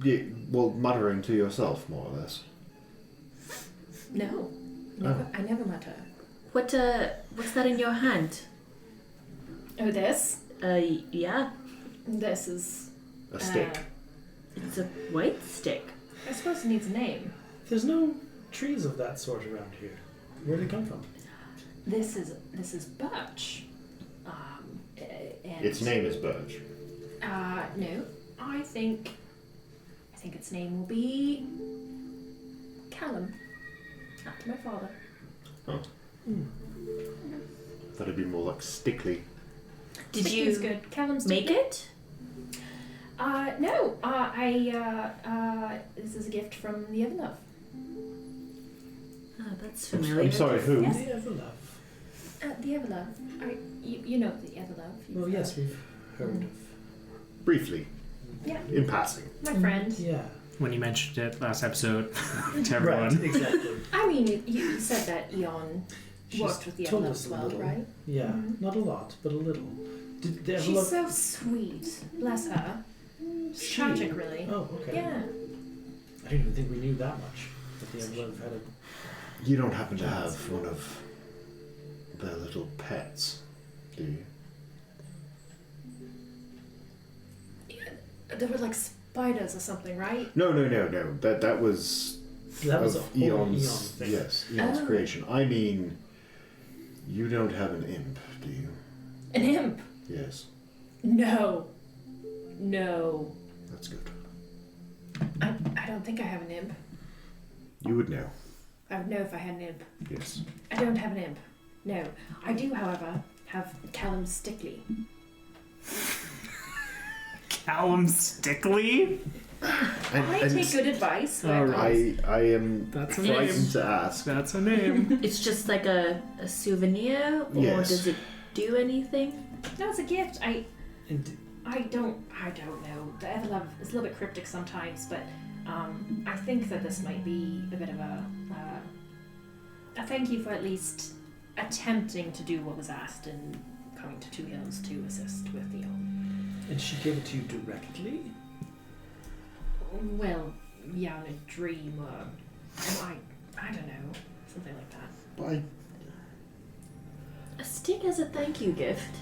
Yeah, well, muttering to yourself, more or less.
No. I never mutter.
What's that in your hand?
Oh, this?
Yeah.
This is...
A stick.
It's a white stick.
I suppose it needs a name.
There's no trees of that sort around here. Where did it come from?
This is birch. And
Its name is Birch.
no. I think its name will be Callum. After my father.
Oh. Thought it'd be more like Stickly.
Did
Sticky's
you
good. Callum's
make it?
No. This is a gift from the Everlove.
Oh, that's familiar.
I'm sorry, who?
Yes.
The Everlove.
The Everlove. You know the Everlove.
Well, yes, we've heard of.
Briefly.
Yeah.
In passing.
My friend.
Yeah.
When you mentioned it last episode to everyone.
Right, exactly.
I mean, you said that Eon
She's
worked with the
told
Everlove
us
as
a
well,
little.
right?
Yeah,
Mhm.
not a lot, but a little. Did the
She's
Everlove...
so sweet. Bless her. She's
She?
tragic, really.
Oh, okay.
Yeah.
I didn't even think we knew that much. That the Everlove had a...
You don't happen to have one of their little pets, do you?
There were like spiders or something, right?
No. That was
That was a
of
whole Eon
Eon's.
thing.
Yes, Eon's
Oh.
creation. I mean, you don't have an imp, do you?
An imp?
Yes,
No.
that's good.
I don't think I have an imp.
You would know.
I would know if I had an imp.
Yes.
I don't have an imp. No. I do, however, have Callum Stickley.
Callum Stickley?
I take good advice.
All right.
I am
That's a
frightened
name.
to ask.
That's a name.
It's just like a souvenir, or
Yes.
does it do anything?
No, it's a gift.
And
I don't know. The Everlove is a little bit cryptic sometimes, but I think that this might be a bit of a thank you for at least attempting to do what was asked and coming to Two Hills to assist with the
and she gave it to you directly?
well, yeah, in a dream or I don't know, something like that.
But
A stick as a thank you gift.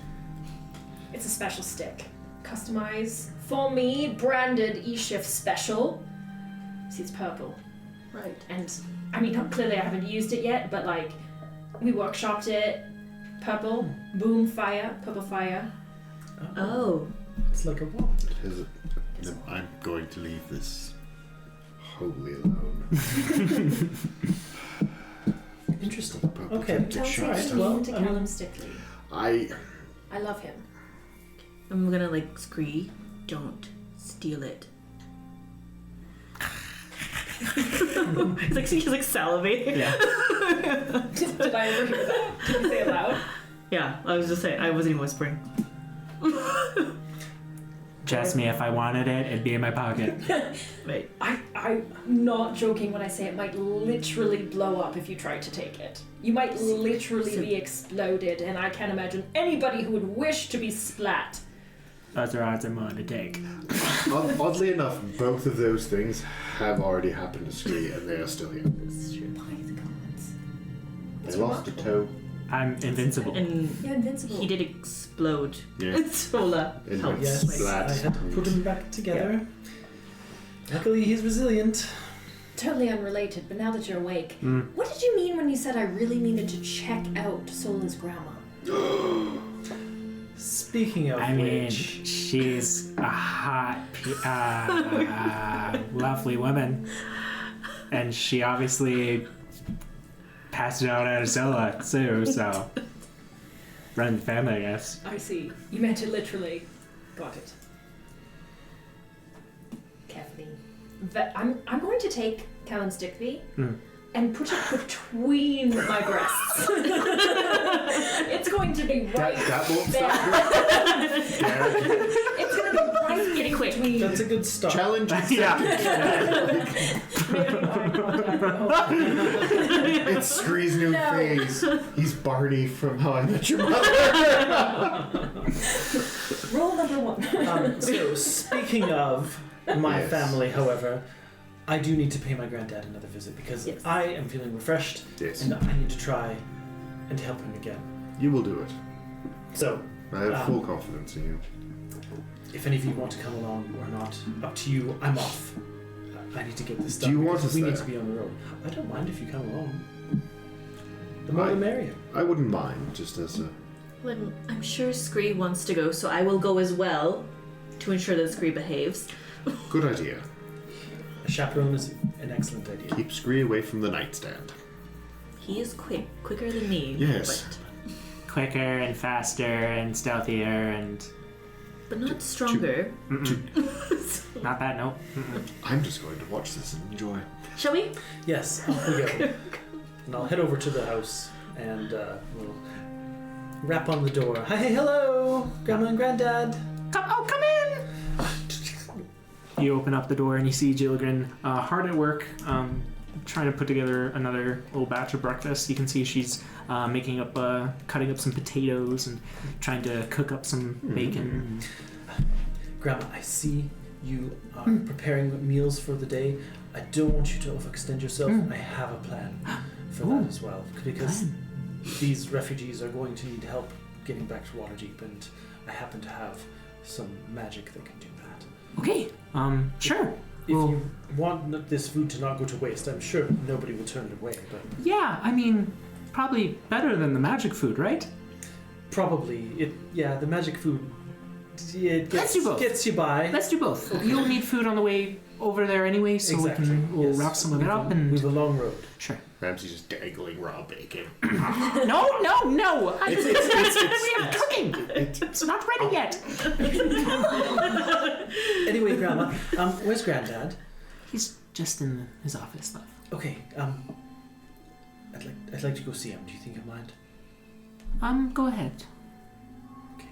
It's a special stick, customized for me, branded Eashiff special. See, it's purple.
Right.
And I mean, clearly I haven't used it yet, but like, we workshopped it. Purple, boom, fire, purple fire.
Oh.
It's like a wand.
is it? No, I'm going to leave this wholly alone.
Interesting.
Purple
Okay.
cryptic
Tell
shit
us
stuff.
what you
Well,
mean to
I mean-
Callum Stickley.
I
I love him.
I'm gonna like scree. Don't steal it. he's like salivating.
Yeah.
Did I ever hear that? Did you say it loud?
Yeah, I was just saying. I wasn't even whispering.
Just ask me if I wanted it, it'd be in my pocket.
Right.
I'm not joking when I say it might literally blow up if you tried to take it. You might literally be exploded, and I can't imagine anybody who would wish to be splat.
Those are odds I'm willing to take.
oddly enough, both of those things have already happened to Scree, and they are still here.
This is true.
By the gods.
They lost a toe.
I'm invincible.
And
You're invincible.
he did explode.
Yeah.
Sola
In
helps.
Yes,
Splat.
I had to put him back together. Luckily, he's resilient.
Totally unrelated, but now that you're awake,
Mm.
what did you mean when you said I really needed to check out Sola's grandma?
Speaking of
I mean,
which,
she's a hot, lovely woman. And she obviously passed it out at Sola, too, so. Run the family, I guess.
I see. You meant it literally. Got it. Carefully. I'm going to take Callum Stickley and put it between my breasts. It's going to be right
That won't
there.
stop you.
It's going to be right
Getting quick.
between.
that's a good start.
Challenge accepted. It's Scree's new
No.
phase. He's Barney from How I Met Your Mother.
Rule number real one.
So, speaking of my
Yes.
family, however, I do need to pay my granddad another visit because
Yes.
I am feeling refreshed
Yes.
and I need to try and help him again.
You will do it.
So,
I have full confidence in you.
if any of you want to come along or not, up to you. I'm off. I need to get this
Do
done.
you want
because
us
we
there?
need to be on the road. I don't mind if you come along. The more
I-
the merrier.
I wouldn't mind, just as a...
Well, I'm sure Scree wants to go, so I will go as well to ensure that Scree behaves.
Good idea.
A chaperone is an excellent idea.
Keep Scree away from the nightstand.
He is quicker than me.
Yes.
Quicker and faster and stealthier and
But not stronger.
not that. No. Mm-mm.
I'm just going to watch this and enjoy.
Shall we?
Yes, off we go. And I'll head over to the house and we'll rap on the door. Hi, hello, Grandma and Granddad.
Come in! You open up the door and you see Jilligren hard at work, trying to put together another little batch of breakfast. You can see she's cutting up some potatoes and trying to cook up some bacon.
Grandma, I see you are preparing meals for the day. I don't want you to overextend yourself. I have a plan for that as well. Because these refugees are going to need help getting back to Waterdeep, and I happen to have some magic that can do that.
Okay, sure.
If
Well-
you want this food to not go to waste, I'm sure nobody will turn it away, but
Yeah, I mean, probably better than the magic food, right?
probably, the magic food, it
Let's do both.
gets you by.
Let's do both. You'll need food on the way over there anyway, so we'll
yes.
wrap some of it
We've
up
a-
and
we've a long road.
sure.
Ramsey's just dangling raw bacon.
No!
It's-
We are cooking. It's not ready yet.
Anyway, Grandma, where's Granddad?
He's just in his office, love.
Okay, I'd like to go see him. Do you think you mind?
Go ahead.
Okay.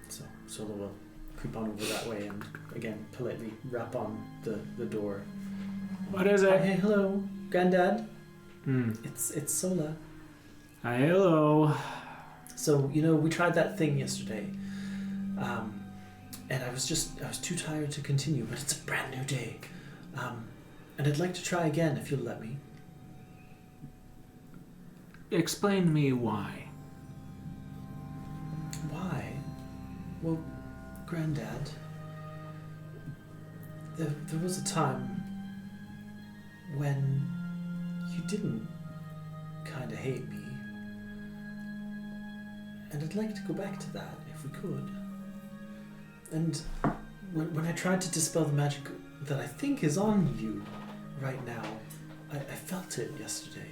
So Sola will creep on over that way and again politely rap on the door.
What is
Hi,
it?
hey, hello, Granddad.
Hmm.
It's Sola.
Hi, hello.
So we tried that thing yesterday, and I was too tired to continue. But it's a brand new day, and I'd like to try again if you'll let me.
Explain to me why.
Why? Well, Granddad, there was a time when you didn't kind of hate me, and I'd like to go back to that if we could. And when I tried to dispel the magic that I think is on you right now, I felt it yesterday.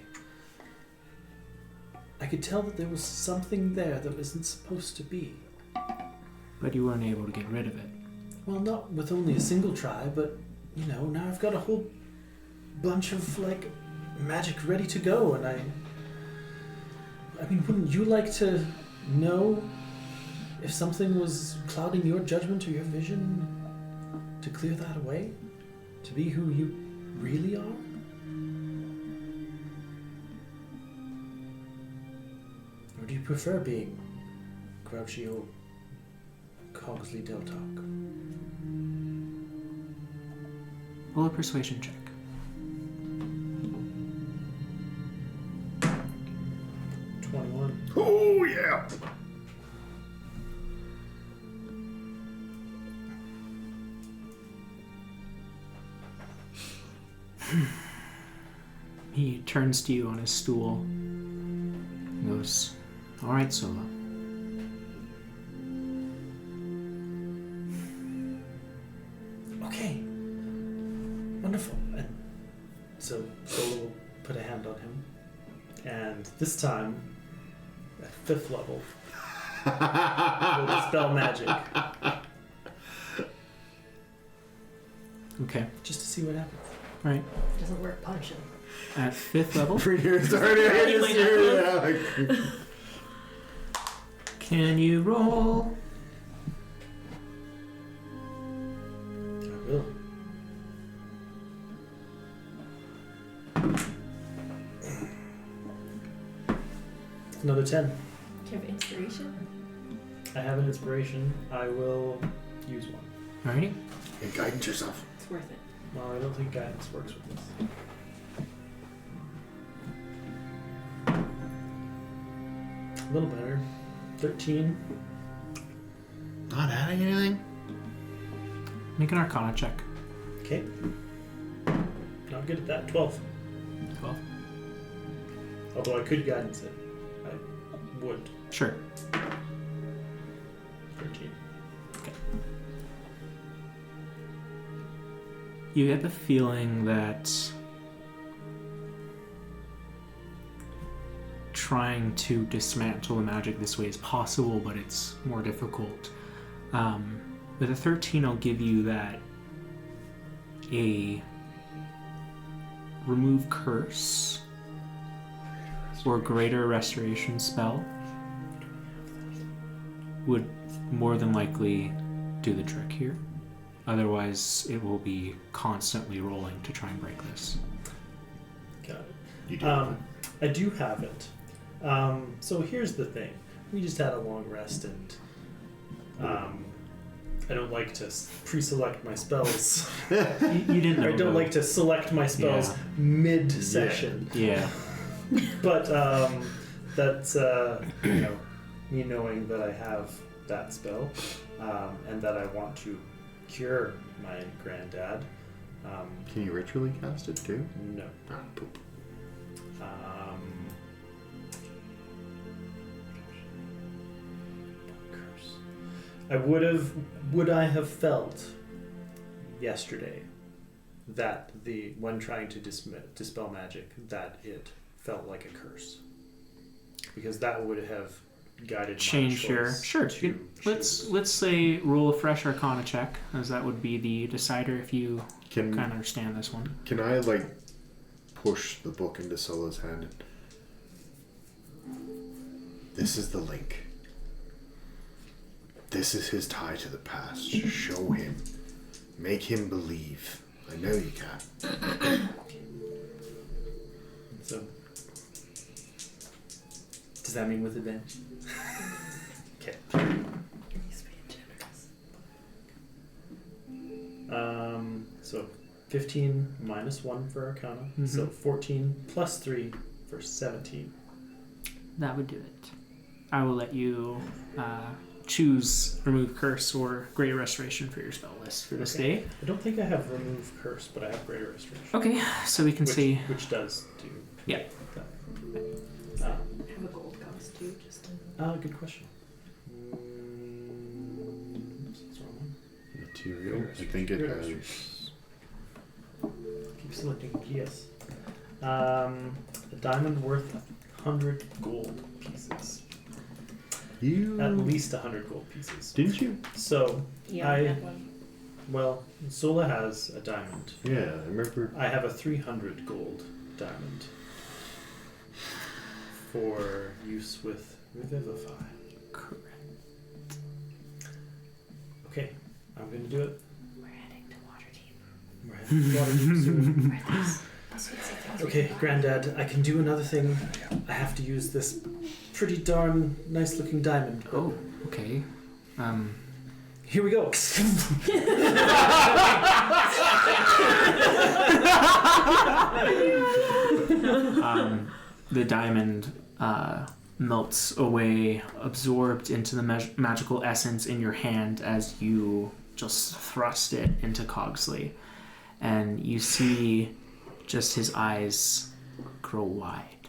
I could tell that there was something there that wasn't supposed to be.
But you weren't able to get rid of it.
Well, not with only a single try, but, now I've got a whole bunch of, magic ready to go, and I mean, wouldn't you like to know if something was clouding your judgment or your vision, to clear that away? To be who you really are? Or do you prefer being grouchy old Cogsley Deltalk?
Roll a persuasion check.
21.
Oh, yeah!
He turns to you on his stool and goes, "All right, Sola.
Okay. Wonderful. And so Sola will put a hand on him. And this time, at 5th level, we'll dispel magic.
Okay.
Just to see what happens.
Right.
Doesn't work, punch him.
At 5th level, can you roll?
I will. Another 10.
Do you have inspiration?
I have an inspiration. I will use one.
Alrighty.
Hey, guidance yourself.
It's worth it.
Well, I don't think guidance works with this. A little better. 13.
Not adding anything?
Make an Arcana check.
Okay. Not good at that. 12.
12.
Although I could guidance it. I would.
Sure.
13.
You get the feeling that trying to dismantle the magic this way is possible, but it's more difficult. With a 13, I'll give you that a remove curse or greater restoration spell would more than likely do the trick here. Otherwise, it will be constantly rolling to try and break this.
Got it.
You do have it.
I do have it. So here's the thing. We just had a long rest, and I don't like to pre-select my spells.
You didn't know.
I don't like to select my spells mid-session.
Yeah.
But that's me knowing that I have that spell, and that I want to cure my granddad.
Can you ritually cast it too?
No.
Ah, poop.
Curse. Would I have felt yesterday that when trying to dispel magic, that it felt like a curse? Because that would have guided
Change
my
your
choice
sure.
to
Let's say roll a fresh Arcana check, as that would be the decider if you
Can
kind of understand this one.
Can I push the book into Sola's hand? This is the link. This is his tie to the past. Show him. Make him believe. I know you can.
So, does that mean with advantage? Okay. So 15 minus 1 for Arcana.
Mm-hmm.
So 14 plus 3 for 17.
That would do it. I will let you choose remove curse or greater restoration for your spell list for this day.
I don't think I have remove curse, but I have greater restoration.
Okay, so we can see.
Which does do.
Yeah.
That.
I have a gold cost too, just in...
Good question. Oops, that's the wrong one.
Material. I think it
Greater
has.
restoration. Keep selecting yes. A diamond worth 100 gold pieces.
You
At least 100 gold pieces.
didn't you?
So,
Yeah,
I-
that one.
well, Sola has a diamond.
Yeah, I remember.
I have a 300 gold diamond for use with Revivify.
Correct.
Okay, I'm going to do it.
We're heading to Waterdeep.
We're heading to Waterdeep soon.
Where there's sweetsy things we
Okay,
can buy.
Granddad, I can do another thing. I have to use this pretty darn nice looking diamond.
Oh, okay.
Here we go.
The diamond melts away, absorbed into the magical essence in your hand as you just thrust it into Cogsley. And you see just his eyes grow wide.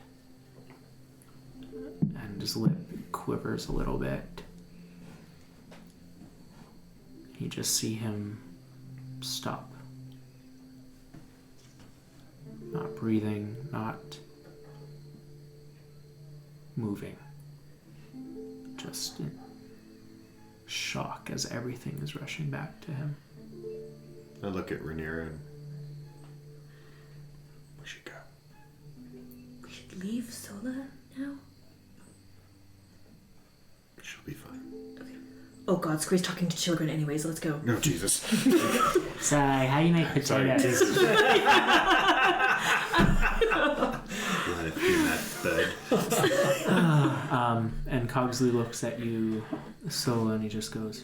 And his lip quivers a little bit. You just see him stop. Not breathing, not moving. Just in shock as everything is rushing back to him.
I look at Rhaenyra and we should go.
We should leave Sola now?
She'll be fine.
Oh god, Squee's talking to children anyways, let's go.
No, Jesus.
Say, how do you make
Sorry.
potatoes?
Let it be in that bed.
And Cogsley looks at you, Sola, and he just goes,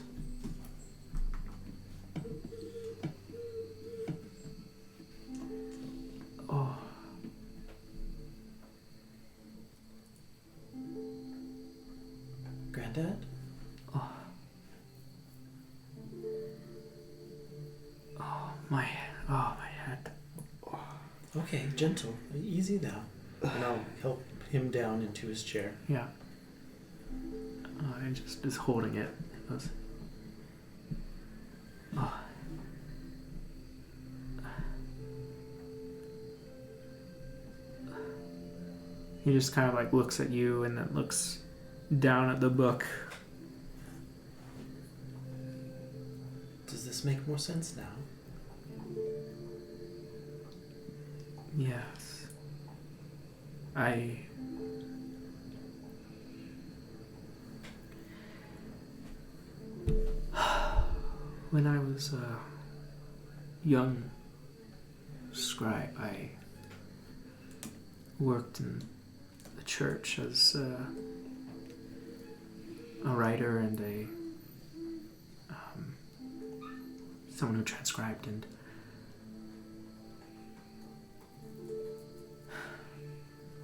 "Oh,
Granddad?
oh, my head."
Okay, gentle. Easy now. And I'll help him down into his chair.
Yeah. I just is holding it. He goes, "Oh." He just kind of like looks at you and then looks down at the book.
Does this make more sense now?
Yes. When I was a young scribe, I worked in the church as a writer and someone who transcribed, and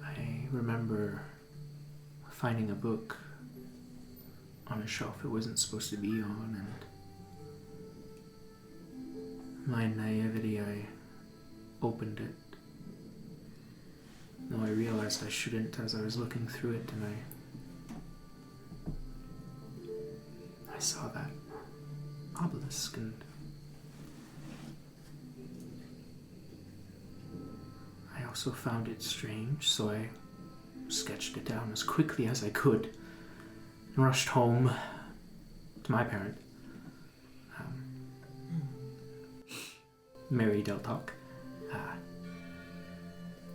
I remember finding a book on a shelf it wasn't supposed to be on, and my naivety, I opened it. No, I realized I shouldn't as I was looking through it, and I saw that obelisk, and I also found it strange, so I sketched it down as quickly as I could and rushed home to my parent, Mary Deltalk.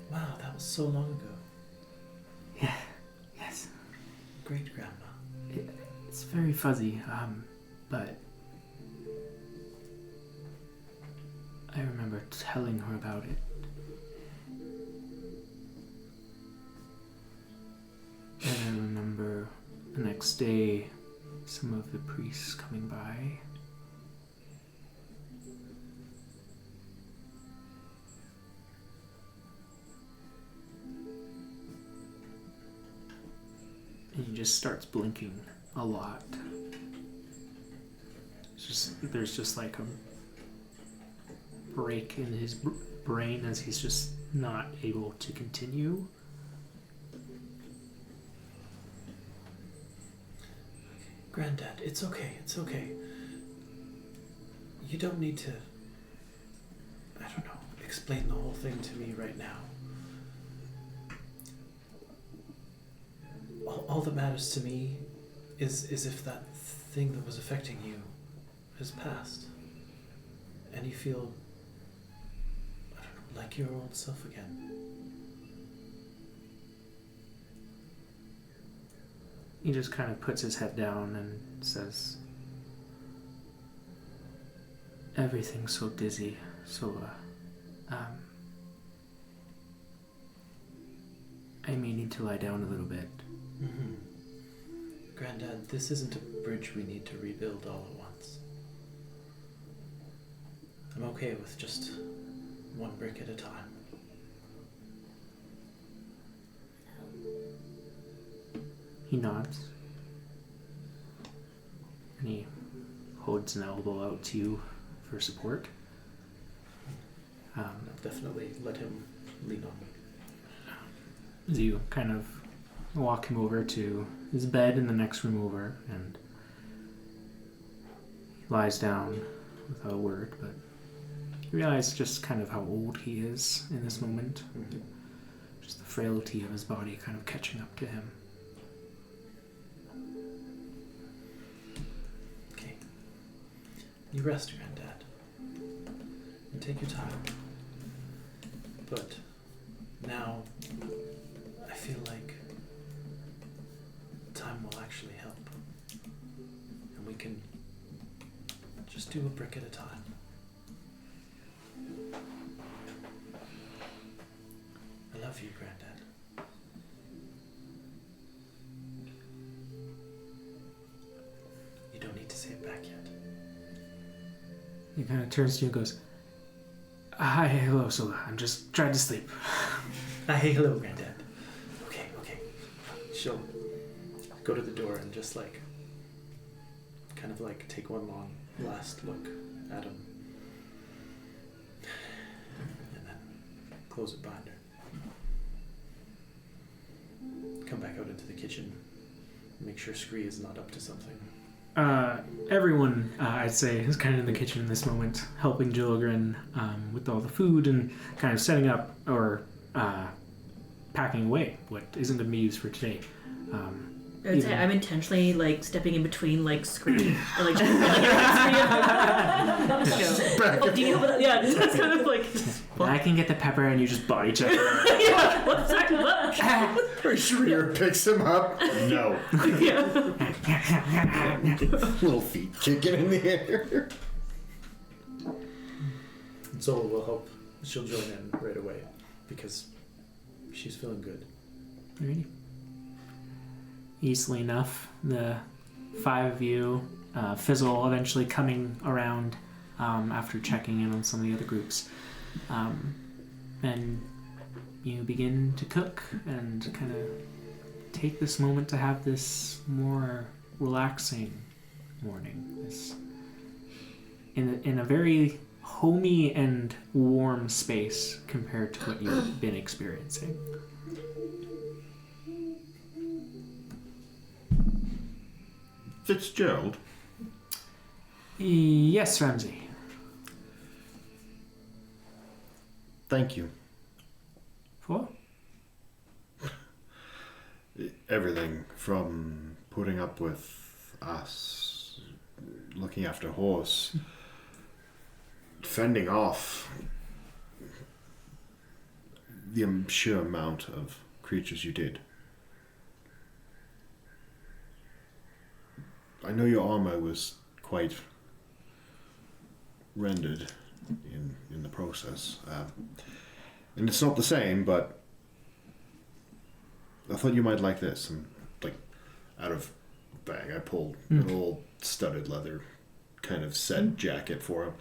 Wow, that was so long ago.
Yeah, yes.
Great grandma.
It's very fuzzy, but I remember telling her about it. And I remember the next day some of the priests coming by. And he just starts blinking a lot. There's just like a break in his brain as he's just not able to continue.
Granddad, it's okay, it's okay. You don't need to, I don't know, explain the whole thing to me right now. All that matters to me is if that thing that was affecting you has passed. And you feel, I don't know, like your old self again.
He just kind of puts his head down and says, "Everything's so dizzy, Sola. I may need to lie down a little bit."
Mm-hmm. Granddad, this isn't a bridge we need to rebuild all at once. I'm okay with just one brick at a time.
He nods. And he holds an elbow out to you for support.
I'll definitely let him lean on me.
As you kind of walk him over to his bed in the next room over, and he lies down without a word, but you realize just kind of how old he is in this moment.
Mm-hmm.
Just the frailty of his body kind of catching up to him.
Okay. You rest, Granddad. And take your time. But now I feel like time will actually help. And we can just do a brick at a time. I love you, Granddad.
He kind of turns to you and goes, "Hi, hello, Sola. I'm just trying to sleep."
Hey, hello, Granddad. Okay. She'll go to the door and just like, kind of like take one long last look at him. And then close it behind her. Come back out into the kitchen. Make sure Scree is not up to something.
Everyone, I'd say, is kind of in the kitchen in this moment, helping Jilligren with all the food and kind of setting up or packing away what isn't going to be used for today.
I would say I'm intentionally like stepping in between like Scree or like. Oh, do you know what? Yeah, that's kind of like.
I can get the pepper and you just body check.
Yeah. What's that? What?
Her Shreer picks him up. No.
Yeah.
Little feet kicking in the air.
And Sola will help. She'll join in right away because she's feeling good.
Alrighty. Easily enough, the 5 of you, Fizzle eventually coming around after checking in on some of the other groups. And you begin to cook and kind of take this moment to have this more relaxing morning. This in a very homey and warm space compared to what you've been experiencing.
Fitzgerald?
Yes, Ramsey.
Thank you.
For?
Everything from putting up with us, looking after horse, fending off the sheer amount of creatures you did. I know your armor was quite rendered in the process. And it's not the same, but I thought you might like this. And like out of the bag, I pulled an old studded leather kind of set jacket for him.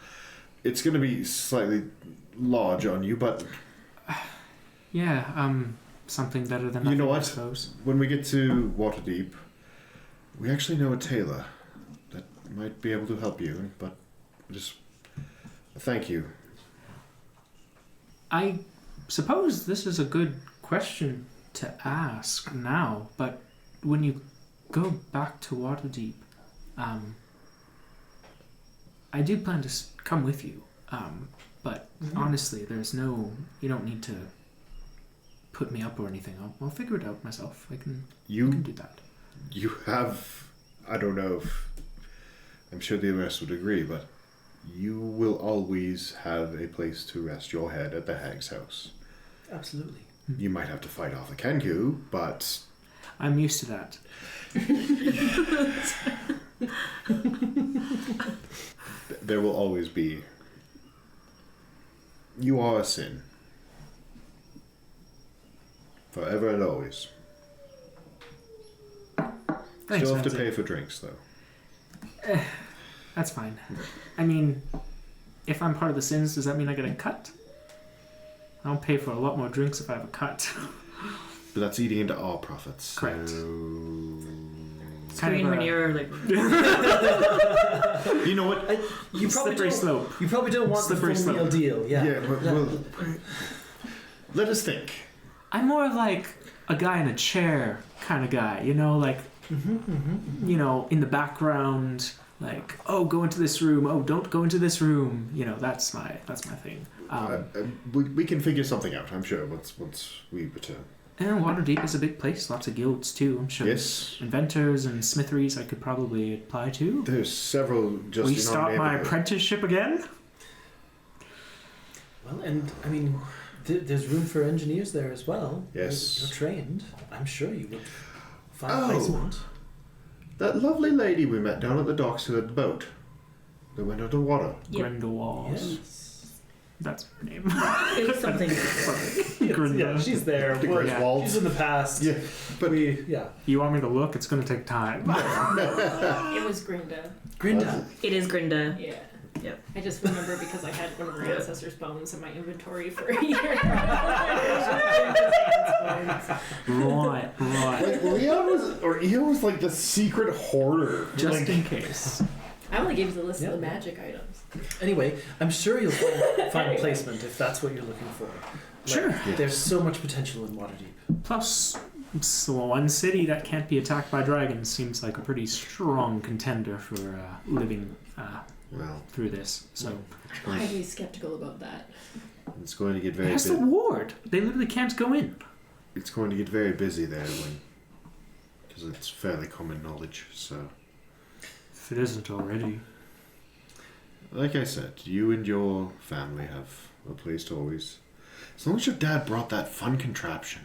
It's going to be slightly large on you, but
Yeah, something better than nothing,
you know what?
I suppose.
When we get to Waterdeep, we actually know a tailor that might be able to help you, but just thank you.
I suppose this is a good question to ask now, but when you go back to Waterdeep, I do plan to come with you, but honestly, you don't need to put me up or anything. I'll figure it out myself. I can do that.
You have, I don't know if, I'm sure the rest would agree, but you will always have a place to rest your head at the Hag's house.
Absolutely.
You might have to fight off a Kenku, but
I'm used to that.
there will always be. You are a sin. Forever and always.
Thanks,
Still have to
Ramsey.
pay for drinks, though.
That's fine. I mean, if I'm part of the sins, does that mean I get a cut? I'll pay for a lot more drinks if I have a cut.
But that's eating into our profits.
Correct.
So...
Screen when you're like.
You know what?
You probably
Slippery
don't.
slope.
You probably don't want
Slippery
the full meal
slope.
deal. Yeah.
Yeah, well, let us think.
I'm more of like a guy in a chair kind of guy, you know, like, you know, in the background, like, oh, go into this room. Oh, don't go into this room. You know, that's my thing.
We can figure something out, I'm sure, once we return.
And Waterdeep is a big place. Lots of guilds too. I'm sure.
Yes.
There's inventors and smitheries I could probably apply to.
There's several just
We
in our
start my
neighborhood.
apprenticeship again.
Well, and I mean, there's room for engineers there as well.
Yes.
You're trained. I'm sure you would find
Oh.
placement.
That lovely lady we met down at the docks who had the boat that went underwater.
Yep.
Grindelwald.
Yes.
That's her name.
It was something.
Yeah, she's there.
The
We're-
Griswolds.
She's in the past.
Yeah, but
Yeah.
You want me to look? It's going to take time.
It was Grandad.
Grandad.
It is Grinda.
Yeah. I just remember because I had one of her ancestors' bones in my inventory for a year.
Right.
Like Leon was like the secret hoarder.
Just in case.
I only gave you the list of the magic items.
Anyway, I'm sure you'll find placement if that's what you're looking for.
Sure.
There's so much potential in Waterdeep.
Plus, it's the one city that can't be attacked by dragons seems like a pretty strong contender for living through this. So
Highly skeptical about that.
it's going to get
it
very
has the ward. They literally can't go in.
It's going to get very busy there because it's fairly common knowledge. So,
If it isn't already.
like I said, you and your family have a place to always. As long as your dad brought that fun contraption.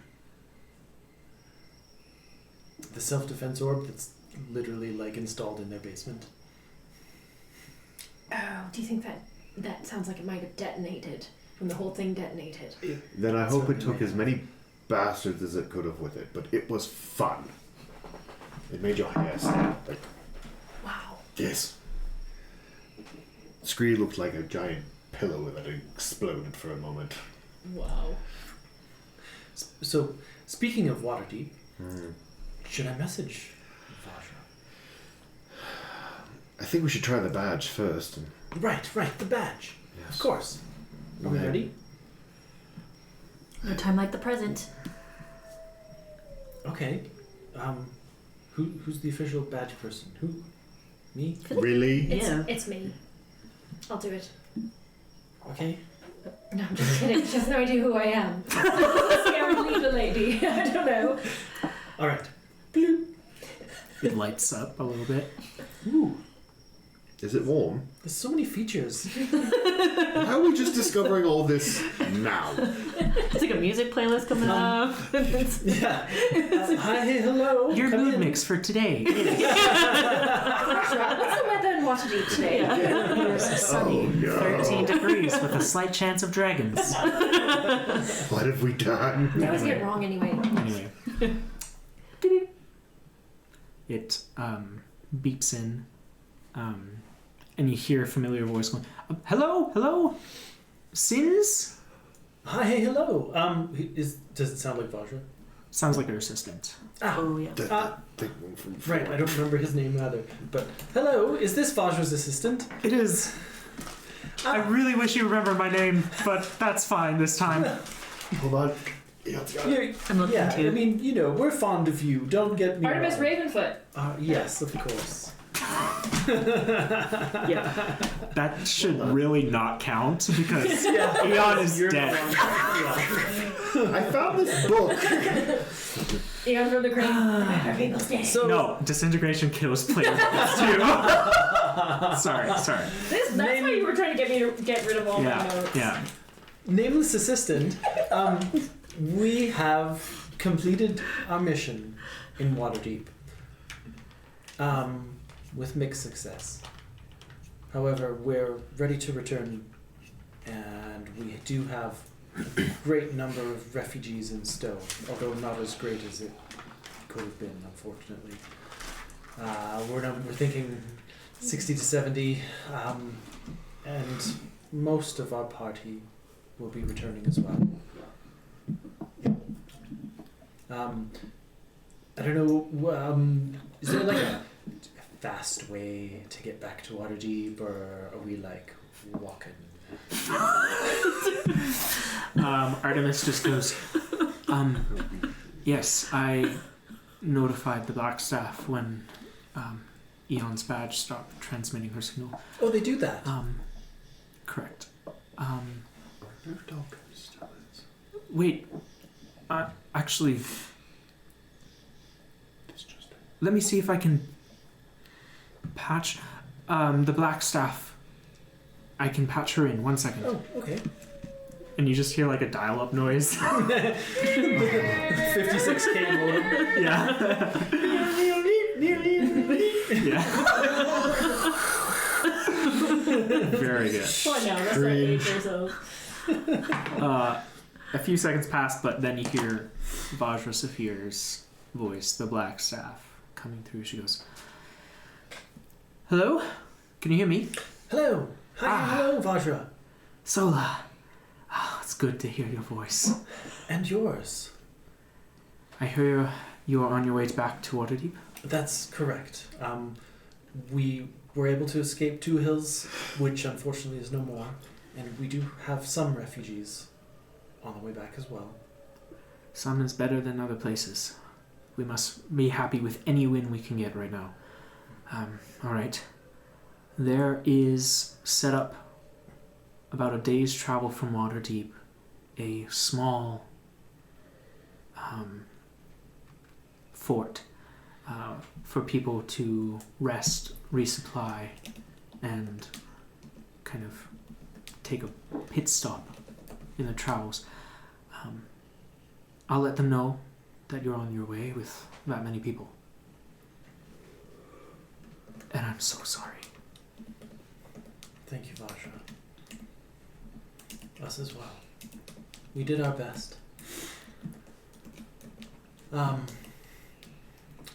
The self-defense orb that's literally like installed in their basement.
Oh, do you think that sounds like it might have detonated when the whole thing detonated?
Then I hope it took as many bastards as it could have with it, but it was fun. It made your hair stand like.
Wow.
Yes. Scree looked like a giant pillow that exploded for a moment.
Wow.
So, speaking of Waterdeep, should I message Vajra?
I think we should try the badge first. And
Right, the badge.
yes.
Of course. Are we ready?
No time like the present.
Okay. Who's the official badge person? Who? Me?
Really?
It's me. I'll do it.
Okay.
No, I'm just kidding. She has no idea who I am. Scared leader lady. I don't know.
All right.
It lights up a little bit.
Ooh,
Is it warm?
there's so many features.
How are we just discovering all this now?
It's like a music playlist coming up.
Yeah. Hi, hey, hello.
Your
Come
mood
in.
mix for today is
What's the weather in Waterdeep today?
sunny, 13 degrees with a slight chance of dragons.
What have we done?
I always get it wrong anyway.
Anyway. It beeps in, and you hear a familiar voice going, hello? Sins?
Hi, hey, hello. Does it sound like Vajra?
Sounds like her assistant.
Oh, yeah.
Right, I don't remember his name either. But hello, is this Vajra's assistant?
It is. I really wish you remembered my name, but that's fine this time.
Hold on. Yeah,
I'm looking
yeah,
too.
I mean, we're fond of you. Don't get me
Artemis
wrong.
Ravenfoot.
Yes, of course.
Yeah.
That should really not count because Eon is
You're
dead.
Yeah.
I found this book.
Eon from the Grave. Remember people's names.
So
No, disintegration kills players too. Sorry.
That's why you were trying to get me to get rid of all my notes.
Yeah.
Nameless assistant, we have completed our mission in Waterdeep with mixed success. However, we're ready to return, and we do have a great number of refugees in Stowe, although not as great as it could have been, unfortunately. We're thinking 60 to 70, and most of our party will be returning as well. I don't know, is there like a fast way to get back to Waterdeep, or are we like walking?
Artemis just goes, yes, I notified the Black Staff when Eon's badge stopped transmitting her signal.
Oh, they do that?
Correct. Wait, actually, let me see if I can patch the Black Staff. I can patch her in. 1 second.
Oh, okay.
And you just hear like a dial-up noise.
56K modem.
Yeah. Yeah. Very good.
Well, no, that's not 8 years old.
A few seconds pass, but then you hear Vajra Saphir's voice, the Black Staff, coming through. She goes, hello? Can you hear me?
Hello. Hello, Vajra.
Sola. Oh, it's good to hear your voice.
And yours.
I hear you are on your way back to Waterdeep.
That's correct. We were able to escape Two Hills, which unfortunately is no more, and we do have some refugees on the way back as well.
Some is better than other places. We must be happy with any win we can get right now. Alright. There is set up about a day's travel from Waterdeep, a small fort for people to rest, resupply, and kind of take a pit stop in their travels. I'll let them know that you're on your way with that many people. And I'm so sorry.
Thank you, Vajra. Us as well. We did our best.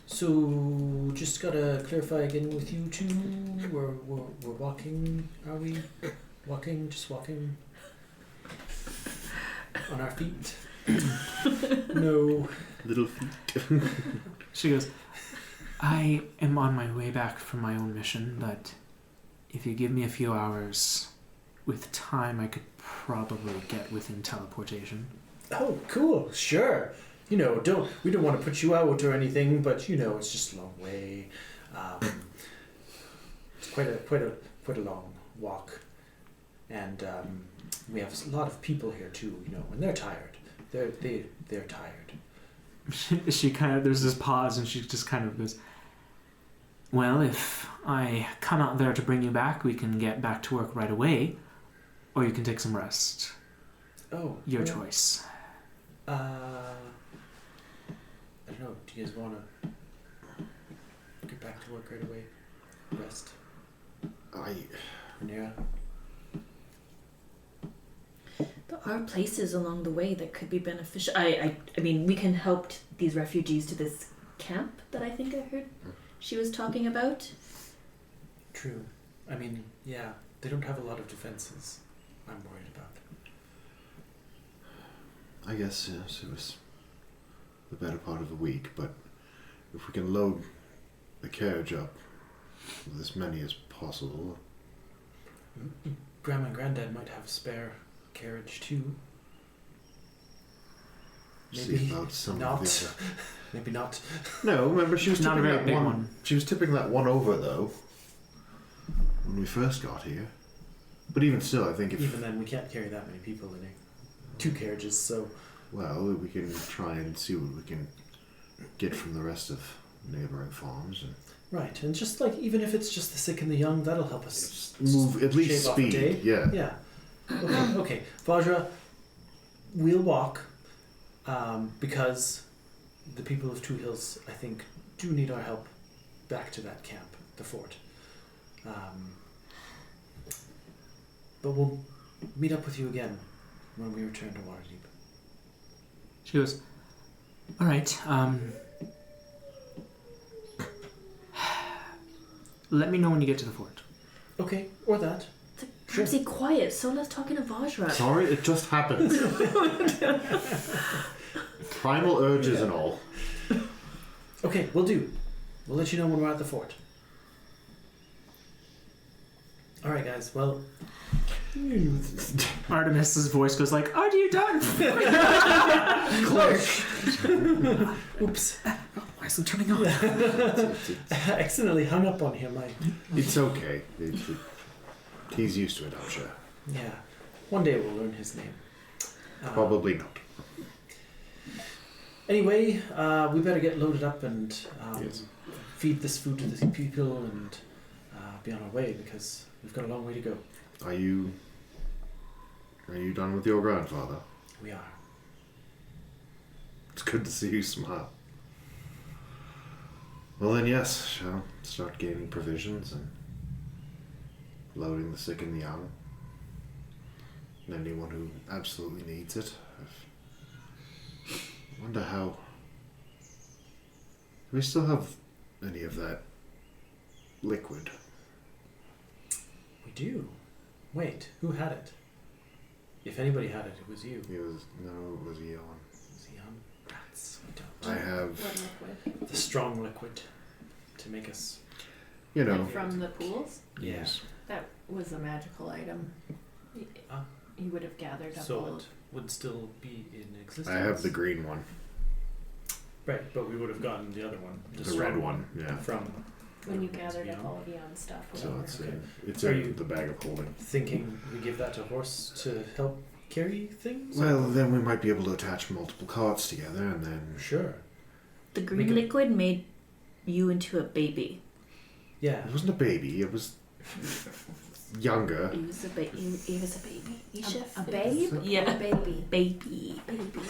So just gotta clarify again with you two. We're walking. Are we walking? Just walking on our feet? No.
Little feet.
She goes, I am on my way back from my own mission, but if you give me a few hours, with time I could probably get within teleportation.
Oh, cool. Sure. You know, we don't want to put you out or anything, but you know, it's just a long way. It's quite a long walk, and we have a lot of people here too. You know, and they're tired. They're tired.
She kind of, there's this pause, and she just kind of goes, well, if I come out there to bring you back, we can get back to work right away, or you can take some rest.
Oh,
Your
well,
choice.
I don't know. Do you guys want to get back to work right away? Rest. Rhaenyra?
There are places along the way that could be beneficial. I mean, we can help these refugees to this camp that I think I heard she was talking about.
True. I mean, yeah, they don't have a lot of defenses. I'm worried about.
I guess, yes, it was the better part of a week, but if we can load the carriage up with as many as possible.
Grandma and Granddad might have a spare carriage too.
See
Maybe
about some
not.
of the other.
Maybe not.
No, remember she was
Not a
tipping
very
that
big
one.
one.
She was tipping that one over though when we first got here. But even still, I think if
Even then, we can't carry that many people in it. 2 carriages, so
well, we can try and see what we can get from the rest of neighboring farms and
right. And just like even if it's just the sick and the young, that'll help us
move at least
shave off a day.
speed. Yeah.
Yeah. Okay. Vajra, we'll walk because the people of Two Hills, I think, do need our help back to that camp, the fort. But we'll meet up with you again when we return to Waterdeep.
She goes, all right, let me know when you get to the fort.
Okay, or that. Sure.
Ramsey, quiet. Sola's talking to Vajra.
Sorry, it just happened. Primal urges and all.
Okay, we'll do. We'll let you know when we're at the fort. All right, guys. Well,
Artemis's voice goes like, are you done?
close. Oops.
Why is it turning on?
I accidentally hung up on him.
It's okay. He's used to it, I'm sure.
Yeah. One day we'll learn his name.
Probably not.
Anyway, we better get loaded up and
Yes.
feed this food to the people and be on our way because we've got a long way to go.
Are you done with your grandfather?
We are.
It's good to see you smile. Well then, yes, shall start gaining provisions and loading the sick and the young. And anyone who absolutely needs it. I wonder how... Do we still have any of that liquid?
We do. Wait, who had it? If anybody had it, it was you.
It was Eon.
Xeon? Rats. We don't.
I have,
What liquid?
The strong liquid to make us.
you know.
Like from the pools?
Yes.
That was a magical item.
Ah.
He would have gathered up
So
all
it would still be in existence.
I have the green one.
Right, but we would have gotten the other one.
The red one, yeah.
From.
when you gathered up
Xeon.
all of Eon's stuff.
So
whatever.
it's
Okay.
it's
Are
in
you-
the bag of holding.
Thinking we give that to horse to help carry things?
Well, then we might be able to attach multiple carts together, and then
Sure.
The green
Make it-
liquid made you into a baby.
Yeah.
it wasn't a baby. It was younger.
He was a baby. He was a baby. Eashiff.
A babe?
Yeah.
A baby.
Baby.
Baby.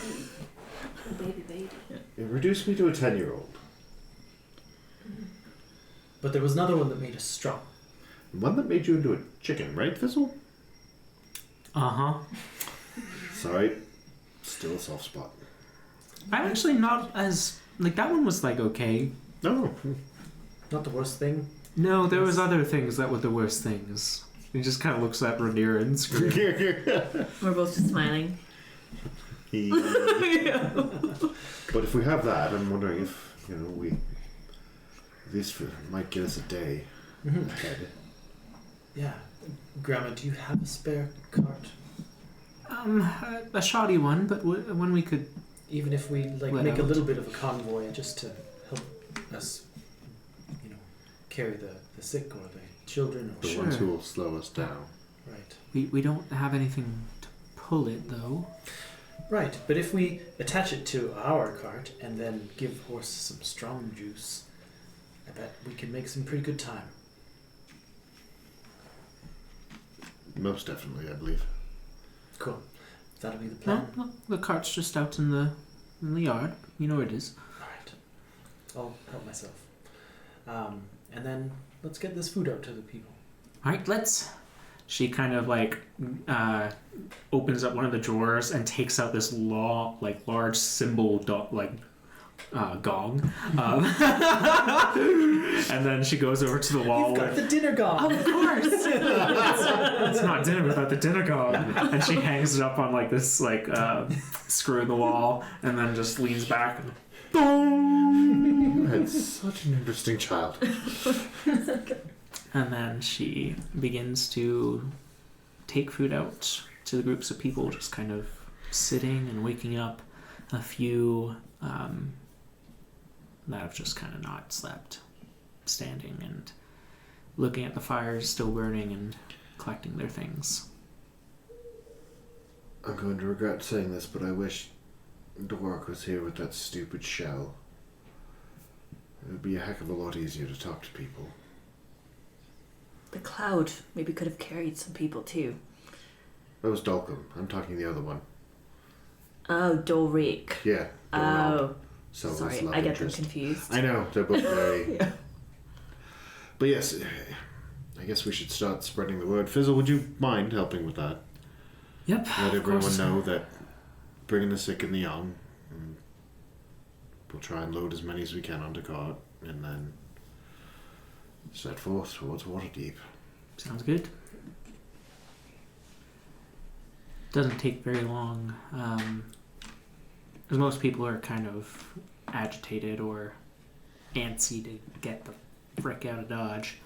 A baby.
It reduced me to a 10-year-old.
But there was another one that made us strong.
One that made you into a chicken, right, Fizzle?
Uh-huh.
Sorry. Still a soft spot.
I'm actually not as... Like, that one was, like, okay.
No.
Not the worst thing.
No, there was other things that were the worst things. He just kind of looks at Rhaenyra and screams.
We're both just smiling.
But if we have that, I'm wondering if, we... At least might get us a day ahead.
Yeah. Grandma, do you have a spare cart?
A shoddy one, but when we could...
Even if we
Let
make a
out.
little bit of a convoy just to help us, carry the sick or the children or
The
Sure.
ones who will slow us down.
right.
We don't have anything to pull it, though.
Right, but if we attach it to our cart and then give horse some strong juice, I bet we can make some pretty good time.
Most definitely, I believe.
Cool. That'll be the
No,
plan.
no, the cart's just out in the yard. You know where it is.
Alright. I'll help myself. And then let's get this food out to the people.
All right, let's... She kind of, opens up one of the drawers and takes out this large symbol gong. And then she goes over to the wall.
You've got the dinner gong!
Of course! It's not dinner without the dinner gong. And she hangs it up on this screw in the wall and then just leans back and boom!
You had such an interesting child.
And then she begins to take food out to the groups of people just kind of sitting and waking up. A few that have just kind of not slept, standing and looking at the fires still burning and collecting their things.
I'm going to regret saying this, but I wish Dwark was here with that stupid shell. It would be a heck of a lot easier to talk to people.
The cloud maybe could have carried some people too.
That was Dalcom. I'm talking the other one.
Oh, Dolrik.
Yeah.
Oh,
Selva's
sorry,
love
I get
interest.
them confused.
I know, they're both very...
Yeah.
But yes, I guess we should start spreading the word. Fizzle, would you mind helping with that?
Yep.
Let
of
everyone
course.
know that bringing the sick and the young, and we'll try and load as many as we can onto cart, and then set forth towards Waterdeep.
Sounds good. Doesn't take very long. Because most people are kind of agitated or antsy to get the frick out of Dodge.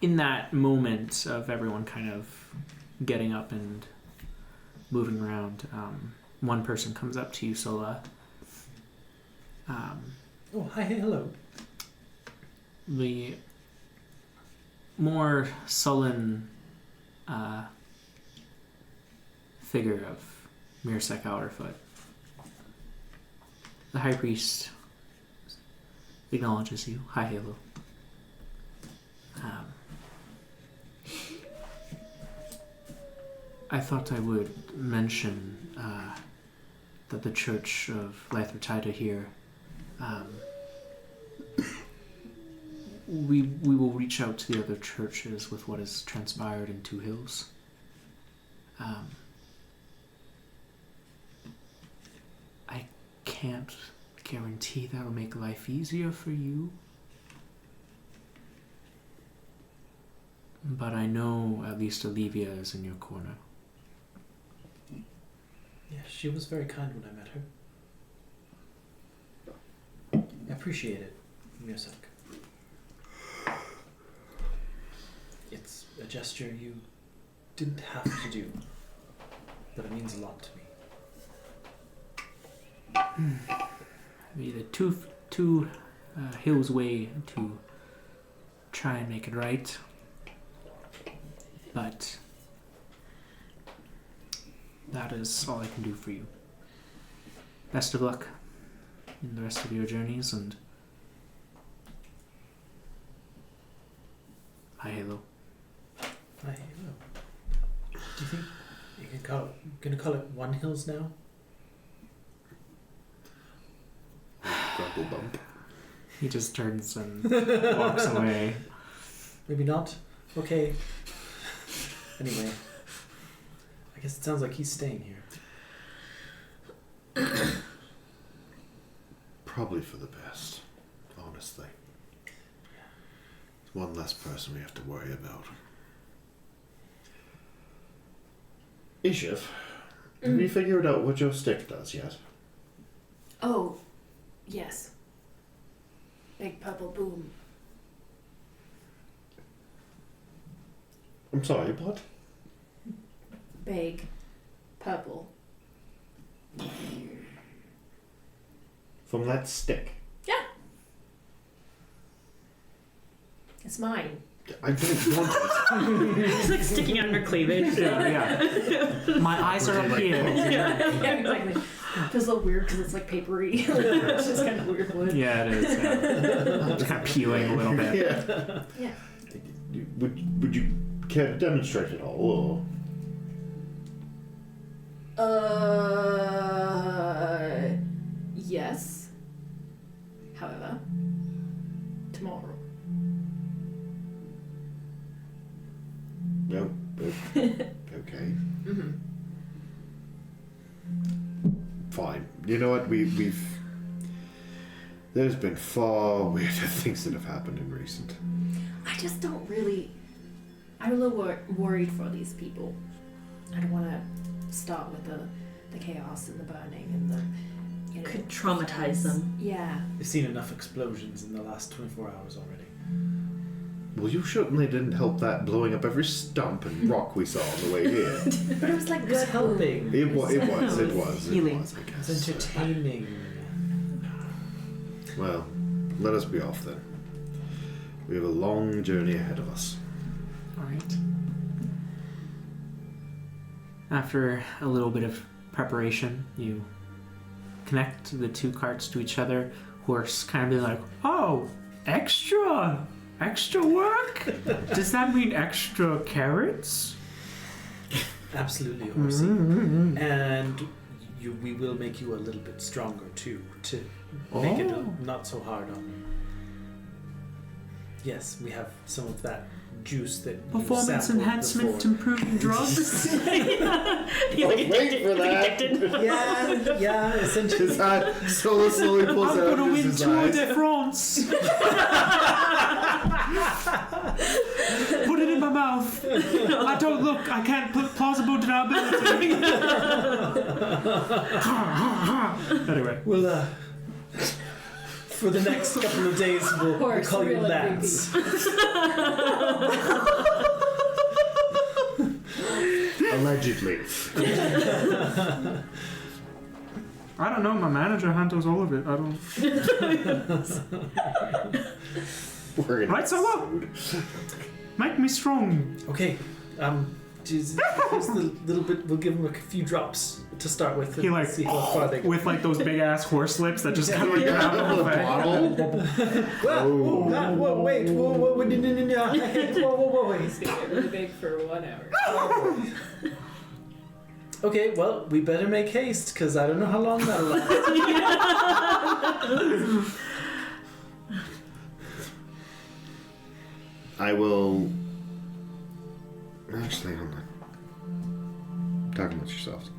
In that moment of everyone kind of getting up and moving around, one person comes up to you, Sola.
Oh, hi, hey, hello.
The more sullen figure of Mirsek Outerfoot. The High Priest acknowledges you. Hi, Halo. I thought I would mention that the Church of Lathrotida here, we will reach out to the other churches with what has transpired in Two Hills. I can't guarantee that'll make life easier for you. but I know at least Olivia is in your corner.
Yeah, she was very kind when I met her. I appreciate it from your sake. It's a gesture you didn't have to do, but it means a lot to me.
Be the two hills way to try and make it right, but that is all I can do for you. Best of luck in the rest of your journeys, and hi, Halo.
Hi, hello. Do you think you're gonna call it One Hills now?
Grumble bump.
He just turns and walks away.
Maybe not. Okay. Anyway, I guess it sounds like he's staying here.
Probably for the best, honestly. One less person we have to worry about. Eashiff, have you figured out what your stick does yet?
Oh, yes. Big purple boom.
I'm sorry, what?
Big purple.
From that stick?
It's mine.
I don't want it.
It's like sticking out her cleavage.
Yeah. My eyes are up here.
Yeah, exactly. Feels a little weird because it's like papery. It's just kind of weird wood.
Yeah, it is. Yeah. It's kind of peeling a little bit.
Yeah.
Yeah.
Would you care to demonstrate it all, or?
Yes. However, tomorrow.
No. Okay.
Mm-hmm.
Fine. You know what? We've. There's been far weirder things that have happened in recent.
I just don't really. I'm a little worried for these people. I don't want to start with the chaos and the burning and the. You know,
Could traumatize them.
Yeah.
We've seen enough explosions in the last 24 hours already.
Well, you certainly didn't help that blowing up every stump and rock we saw on the way here.
But it was like
It was
good
helping.
It was,
Healing.
I
It's
guess.
entertaining.
Well, let us be off then. We have a long journey ahead of us.
All right. After a little bit of preparation, you connect the two carts to each other. Horse kind of be like, "Oh, extra work? Does that mean extra carrots?"
Absolutely, Horsey. And we will make you a little bit stronger too, to make it not so hard on you. Yes, we have some of that juice that
Performance
you sampled
enhancement
before.
improving drugs.
He's like
wait for that.
addicted.
Yeah, essentially.
His eye slowly pulls
I'm
out
gonna win
his
Tour
eyes.
de France. Put it in my mouth. I don't look. I can't put plausible deniability. Anyway.
Well, for the next couple of days, we'll
Horse,
call you
really
Lance.
Allegedly.
I don't know. My manager handles all of it. I don't.
We're gonna
Right, Sola? Make me strong.
Okay, here's the little bit. We'll give him a few drops to start with.
He like
see how far they go.
with like those big ass horse lips that just kind of like
Yeah,
grab
out of the
him.
bottle.
Whoa, wait, whoa, wait.
It's gonna get really big for 1 hour.
Okay, well, we better make haste, because I don't know how long that'll last.
I will. Actually, hold on. talking about yourselves.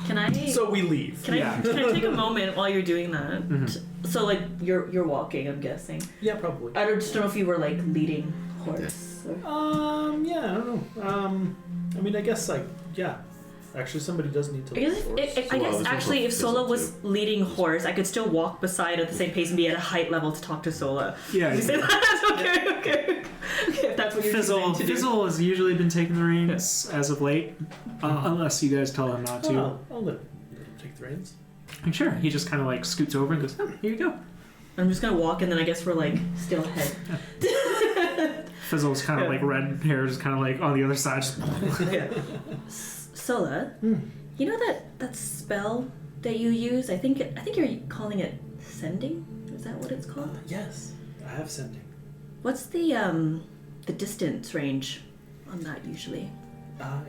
Can I?
So we leave.
Can I take a moment while you're doing that? So like you're walking, I'm guessing.
Yeah, probably.
I just don't know if you were like leading horse. Or...
Yeah, I don't know. I mean, I guess like Actually, somebody does need to.
I guess, if Sola was leading horse, I could still walk beside at the same pace and be at a height level to talk to Sola.
Yeah.
You say that? Okay. If that's what you're choosing to do.
Fizzle has usually been taking the reins as of late, unless you guys tell him not to.
I'll let him take the reins.
I'm sure. He just kind of like scoots over and goes, "Oh, here you go."
I'm just gonna walk, and then I guess we're like still ahead.
Fizzle's kind of like red hair, just kind of like on the other side.
Sola, you know that spell that you use? I think you're calling it sending. Is that what it's called?
Yes, I have sending.
What's the distance range on that usually?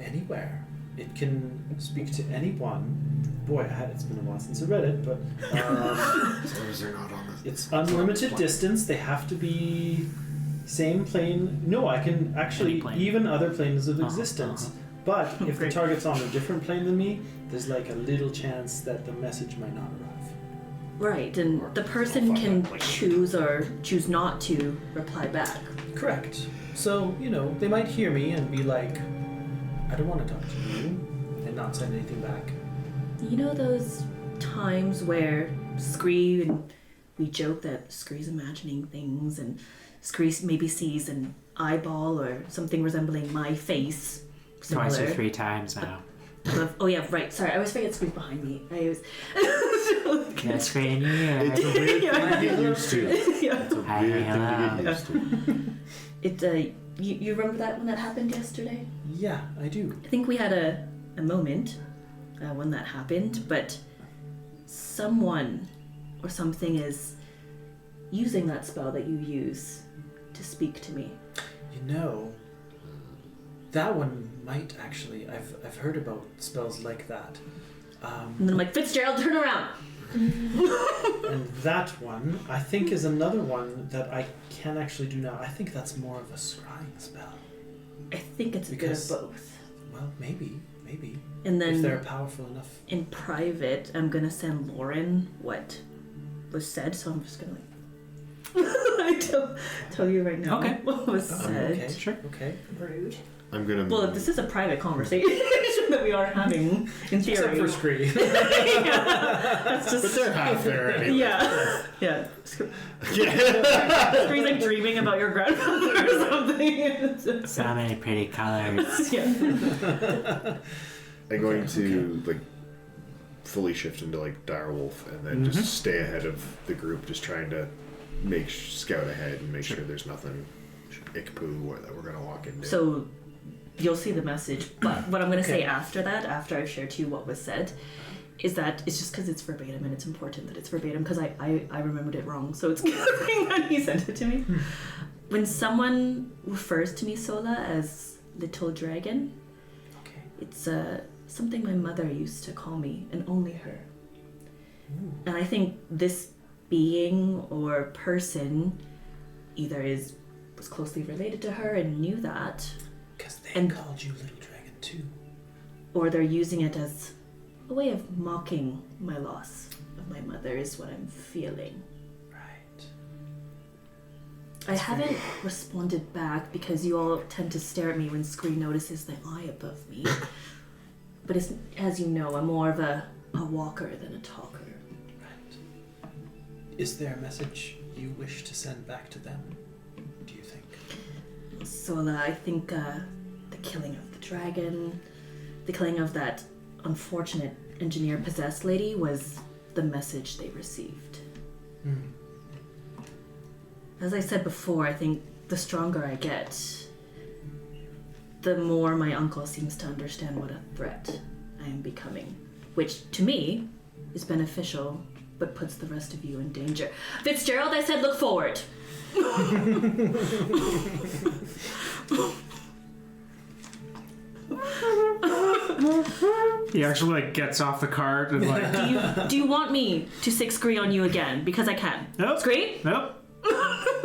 Anywhere. It can speak to anyone. Boy, it's been a while since I read it, but
As long as they're not on this.
it's unlimited distance. They have to be same plane. No, I can actually
Any plane.
even other planes of existence. But if the
Great.
target's on a different plane than me, there's like a little chance that the message might not arrive.
Right, and the person can choose or choose not to reply back.
Correct. So, they might hear me and be like, I don't want to talk to you, and not send anything back.
You know those times where Scree and we joke that Scree's imagining things and Scree maybe sees an eyeball or something resembling my face.
Twice or
Similar.
3 times now.
Oh yeah, right. Sorry, I always forget Scree's behind me.
That's great in your ear.
It's a weird thing to get used to.
Yeah.
It's a weird thing to get used to.
You remember that when that happened yesterday?
Yeah, I do.
I think we had a moment when that happened, but someone or something is using that spell that you use to speak to me.
That one might actually. I've heard about spells like that.
And then I'm like, Fitzgerald, turn around!
And that one, I think, is another one that I can actually do now. I think that's more of a scrying spell.
I think it's
Because-
a bit of both.
Well, maybe.
And
If they're
then
powerful enough.
in private, I'm gonna send Loren what was said, so I'm just gonna like I tell you right now
Okay.
what was said.
Okay.
Sure.
Okay.
Rude.
I'm gonna.
Well, this is a private conversation that we are having in theory.
Except for Scree.
That's just
But they're half there anyway.
yeah.
Yeah.
Scree's like dreaming about your grandfather or something.
So many pretty colors.
Yeah.
I'm going to like fully shift into like direwolf and then just stay ahead of the group, just trying to scout ahead and make sure there's nothing ickpoo or that we're gonna walk into.
So you'll see the message, but what I'm going to say after that, after I've shared to you what was said, is that it's just because it's verbatim and it's important that it's verbatim because I remembered it wrong, so it's good thing that he sent it to me. When someone refers to me, Sola, as Little Dragon, it's something my mother used to call me, and only her. And I think this being or person either was closely related to her and knew that,
Because they called you Little Dragon too.
or they're using it as a way of mocking my loss of my mother is what I'm feeling.
Right.
I haven't responded back because you all tend to stare at me when Scree notices the eye above me. But it's, as you know, I'm more of a walker than a talker.
Right. Is there a message you wish to send back to them, do you think?
Sola, I think the killing of the dragon, the killing of that unfortunate engineer-possessed lady was the message they received. As I said before, I think the stronger I get, the more my uncle seems to understand what a threat I am becoming, which to me is beneficial, but puts the rest of you in danger. Fitzgerald, I said look forward.
He actually like gets off the cart and like,
Do you want me to stick Scree on you again? Because I can.
Nope.
Scree?
nope.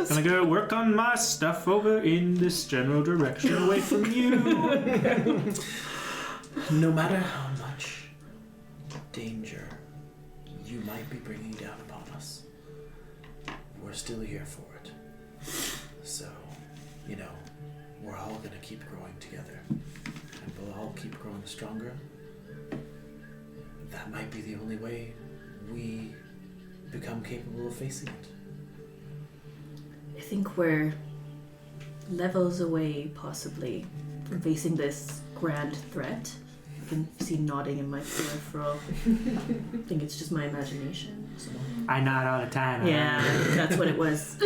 Gonna go work on my stuff over in this general direction away from you.
No matter how much danger you might be bringing down upon us, we're still here for it. So, we're all gonna keep growing together, and we'll all keep growing stronger. That might be the only way we become capable of facing it.
I think we're levels away, possibly, from facing this grand threat. I can see nodding in my peripheral. I think it's just my imagination. So.
I nod all the time.
Yeah, that's what it was.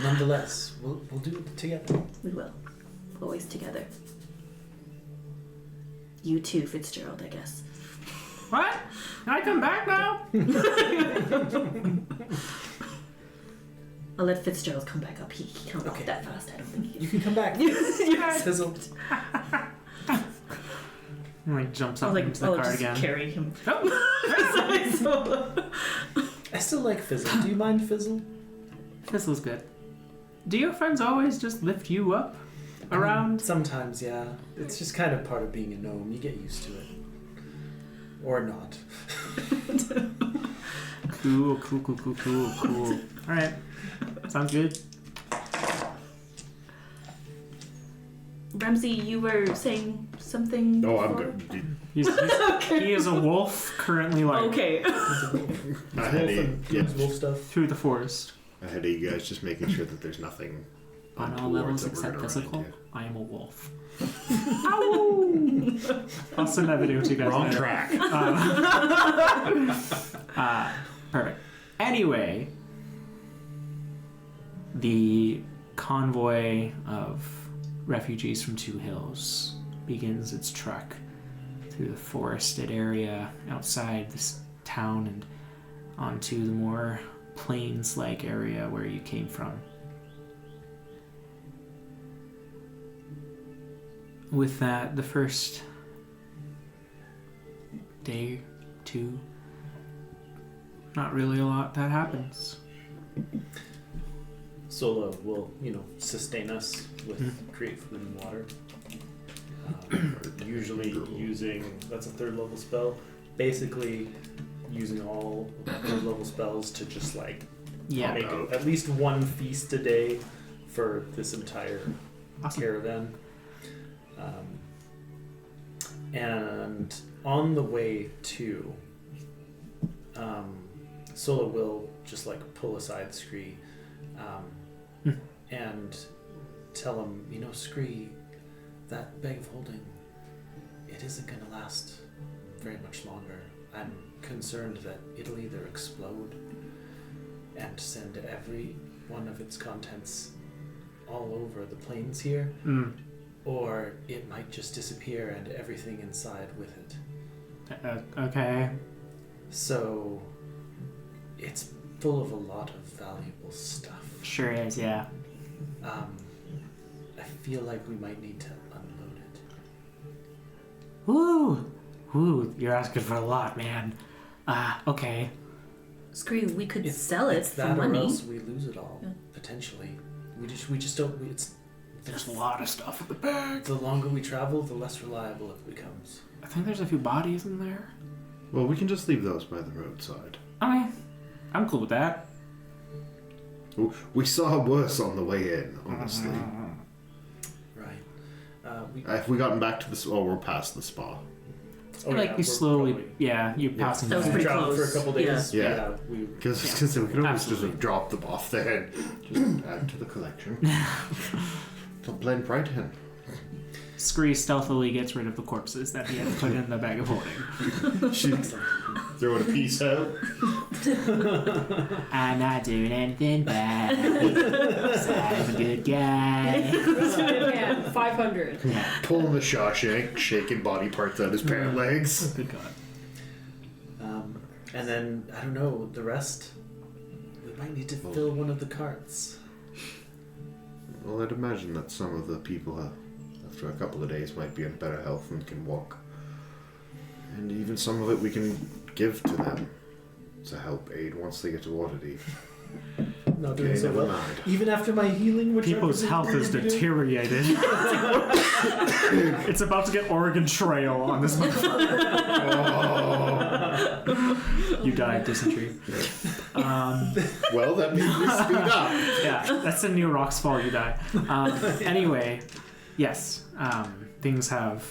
Nonetheless, we'll do it together.
We will. Always together. You too, Fitzgerald, I guess.
What? Can I come back now?
I'll let Fitzgerald come back up. He can't walk that fast. I don't think he
You can come back.
Yes.
Fizzle.
Like jumps up
I'll
into the car
just
again.
carry him.
Oh.
I still like Fizzle. Do you mind Fizzle?
Fizzle's good. Do your friends always just lift you up around?
Sometimes, yeah. It's just kind of part of being a gnome. You get used to it. Or not.
Cool. Alright. Sounds good.
Ramsey, you were saying something.
Oh, I'm
before?
good.
He is a wolf currently
Okay.
Ahead of,
Wolf stuff.
through the forest.
ahead of you guys, just making sure that there's nothing
On all
untoward
levels
that we're
except
gonna run
physical,
into.
I am a wolf. Ow! I'll send that video to you guys.
Wrong
later.
track.
Perfect. Anyway, the convoy of refugees from Two Hills begins its trek through the forested area outside this town and onto the more plains-like area where you came from. With that, the first day, two, not really a lot that happens.
Sola will, sustain us with create food and water. Usually using, that's a third level spell, basically using all third level spells to just make at least one feast a day for this entire caravan. And on the way to, Sola will just pull aside Scree and tell him, Scree, that bag of holding, it isn't going to last very much longer. I'm concerned that it'll either explode and send every one of its contents all over the plains here, or it might just disappear and everything inside with it.
Okay.
So, it's full of a lot of valuable stuff.
Sure is, yeah.
I feel like we might need to unload it.
Woo, you're asking for a lot, man. Okay.
Screw, we could sell it
it's
for
that
money.
Or else we lose it all, potentially. We just don't.
There's a lot of stuff in the bag.
The longer we travel, the less reliable it becomes.
I think there's a few bodies in there.
Well, we can just leave those by the roadside.
I mean, I'm cool with that.
We saw worse on the way in, honestly.
Right.
Have we gotten back to the... Oh, we're past the spa.
You slowly... you're passing
That was
by.
pretty
traveled
close.
for a couple days.
Yeah.
we
Because we could always just
Absolutely.
have dropped them off there and just add to the collection. Don't blend right in.
Scree stealthily gets rid of the corpses that he had put in the bag of holding.
She's throwing a piece out.
I'm not doing anything bad. I'm a good guy.
Yeah, 500.
Pulling the Shawshank, shaking body parts out his pant legs.
Good God.
And then, I don't know, the rest, we might need to fill one of the carts.
Well, I'd imagine that some of the people, after a couple of days, might be in better health and can walk. And even some of it we can give to them to help aid once they get to Waterdeep.
not doing
Okay,
so
never
well.
mind.
Even after my healing, which
People's health is deteriorated. It's about to get Oregon Trail on this motherfucker. You died, dysentery.
Well, that means we speed up.
Yeah, that's the new Rock's Fall, you die. Anyway, yes, things have,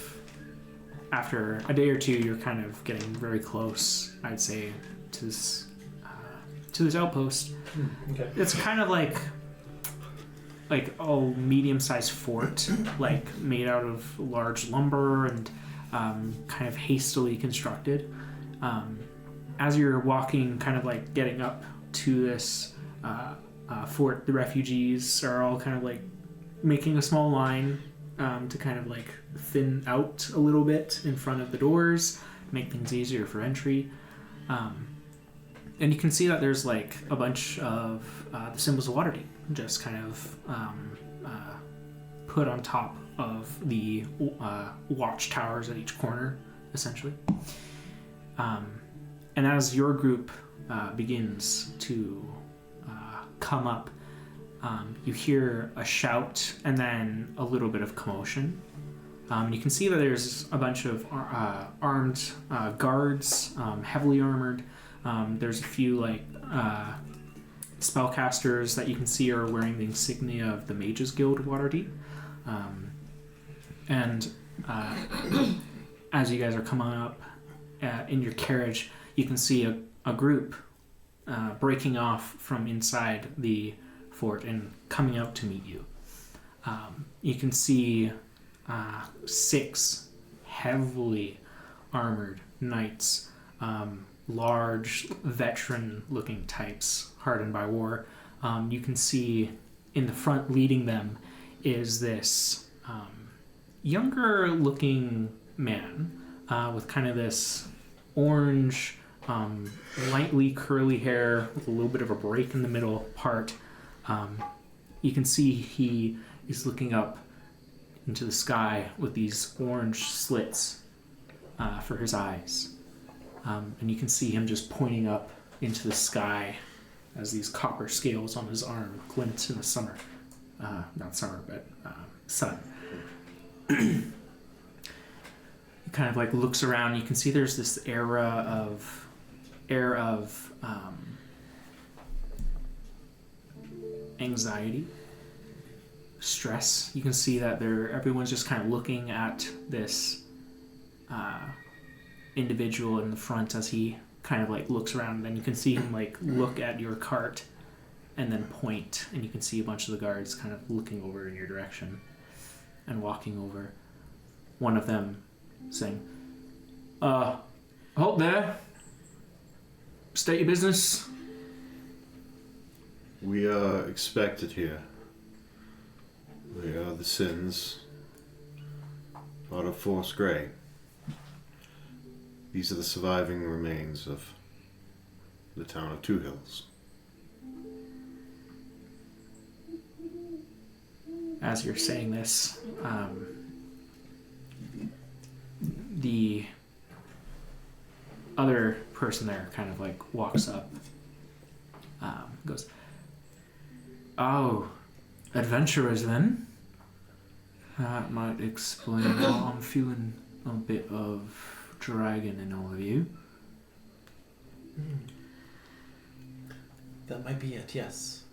after a day or two, you're kind of getting very close, I'd say, to this outpost.
Okay.
It's kind of like a medium-sized fort, like made out of large lumber and kind of hastily constructed. As you're walking, kind of like getting up to this fort, the refugees are all kind of like making a small line to kind of like thin out a little bit in front of the doors, make things easier for entry. And you can see that there's like a bunch of the symbols of Waterdeep just kind of put on top of the watchtowers at each corner, essentially. And as your group begins to come up, you hear a shout and then a little bit of commotion. You can see that there's a bunch of armed guards, heavily armored. There's a few like spellcasters that you can see are wearing the insignia of the Mages Guild of Waterdeep. And as you guys are coming up in your carriage, you can see a group breaking off from inside the fort and coming out to meet you. You can see 6 heavily armored knights, large, veteran-looking types, hardened by war. You can see in the front leading them is this younger-looking man with kind of this orange, lightly curly hair with a little bit of a break in the middle part. You can see he is looking up into the sky with these orange slits for his eyes. And you can see him just pointing up into the sky as these copper scales on his arm glint in the summer. Not summer, but sun. He kind of like looks around. You can see there's this air of anxiety, stress. You can see that everyone's just kind of looking at this individual in the front as he kind of like looks around. And then you can see him like look at your cart and then point, and you can see a bunch of the guards kind of looking over in your direction and walking over. One of them saying, "Halt there. State your business."
We are expected here. We are the Sins out of Force Grey. These are the surviving remains of the town of Two Hills.
As you're saying this, the other person there kind of like walks up, goes, "Oh, adventurers then? That might explain why I'm feeling a bit of dragon in all of you."
That might be it, yes.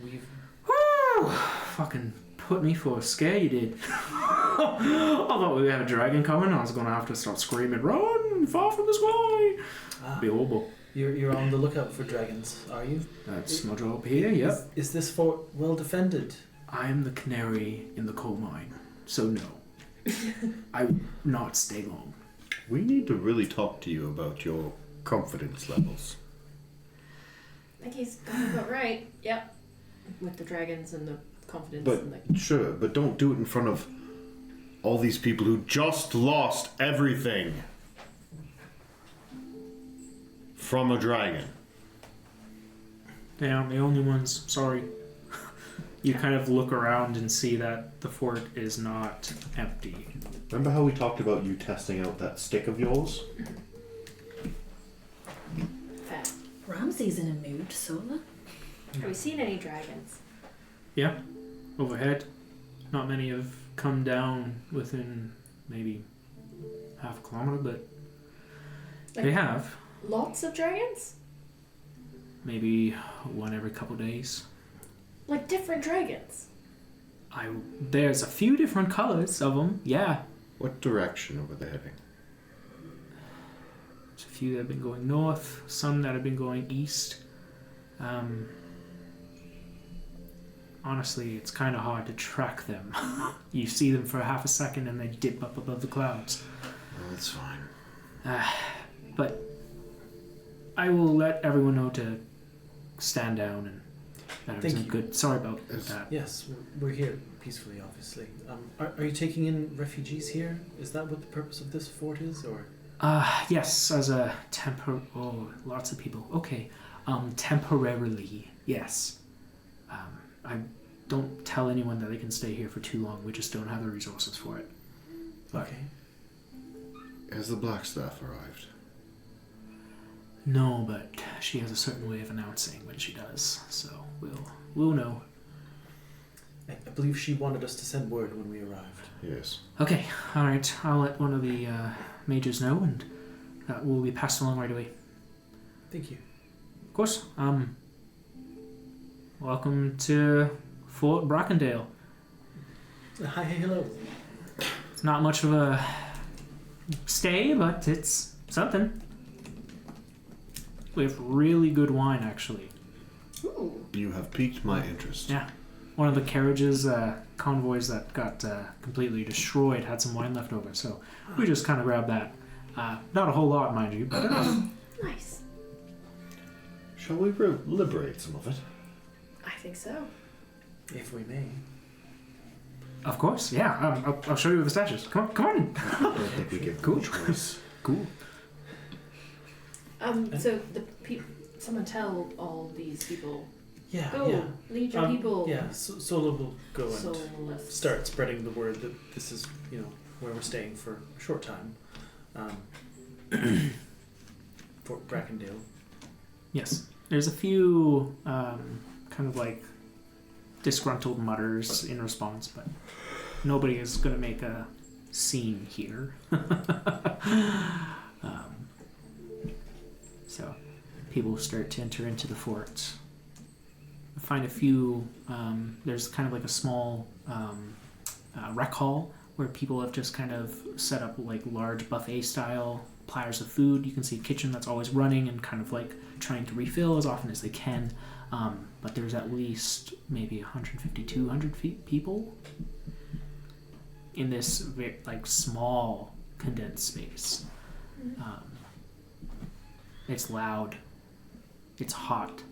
We've...
Woo! Fucking put me for a scare, you did. I thought we had a dragon coming. I was going to have to start screaming, "Run! Far from the sky!" Be horrible.
You're on the lookout for dragons, are you?
That's my job here, yep.
Is this fort well defended?
I am the canary in the coal mine, so no. I will not stay long.
We need to really talk to you about your confidence levels.
I think he's got it about right. Yep. With the dragons and the confidence
But
and the...
sure, but don't do it in front of all these people who just lost everything from a dragon.
They aren't the only ones, sorry. You kind of look around and see that the fort is not empty.
Remember how we talked about you testing out that stick of yours?
Fair.
Ramsay's in a mood, Sola.
Have we seen any dragons?
Yeah, overhead. Not many have come down within maybe half a kilometer, but they have.
Lots of dragons?
Maybe one every couple days.
Like different dragons?
There's a few different colors of them, yeah.
What direction were they heading?
There's a few that have been going north, some that have been going east. Honestly, it's kind of hard to track them. You see them for half a second and they dip up above the clouds.
Oh, that's fine.
But I will let everyone know to stand down and that
Thank
was
you.
good. Sorry about that.
Yes, we're here peacefully, obviously. Are you taking in refugees here? Is that what the purpose of this fort is, or?
Yes, as a oh, lots of people. Okay. Temporarily, yes. I don't tell anyone that they can stay here for too long. We just don't have the resources for it. But
Okay.
Has the Blackstaff arrived?
no, but she has a certain way of announcing when she does, so we'll know.
I believe she wanted us to send word when we arrived.
Yes.
Okay, all right. I'll let one of the mages know, and that will be passed along right away.
Thank you.
Of course. Welcome to Fort Brackendale.
Hi, hello.
It's not much of a stay, but it's something. We have really good wine, actually.
Ooh.
You have piqued my interest.
Yeah. One of the carriages, convoys that got completely destroyed had some wine left over, so we just kind of grabbed that. Not a whole lot, mind you, but enough.
Nice.
Shall we liberate some of it?
I think so.
If we may.
Of course, yeah. I'll show you the stashes. Come on.
I don't think we give
Cool.
them a choice.
Cool.
So someone tell all these people,
Yeah,
go,
yeah.
lead your people.
Yeah, Sola will go and
Sola.
start spreading the word that this is, where we're staying for a short time. Fort Brackendale.
Yes. There's a few kind of like disgruntled mutters in response, but nobody is going to make a scene here. So people start to enter into the fort. Find a few, there's kind of like a small rec hall where people have just kind of set up like large buffet style platters of food. You can see a kitchen that's always running and kind of like trying to refill as often as they can. But there's at least maybe 150, 200 people in this very, like small condensed space. It's loud. It's hot.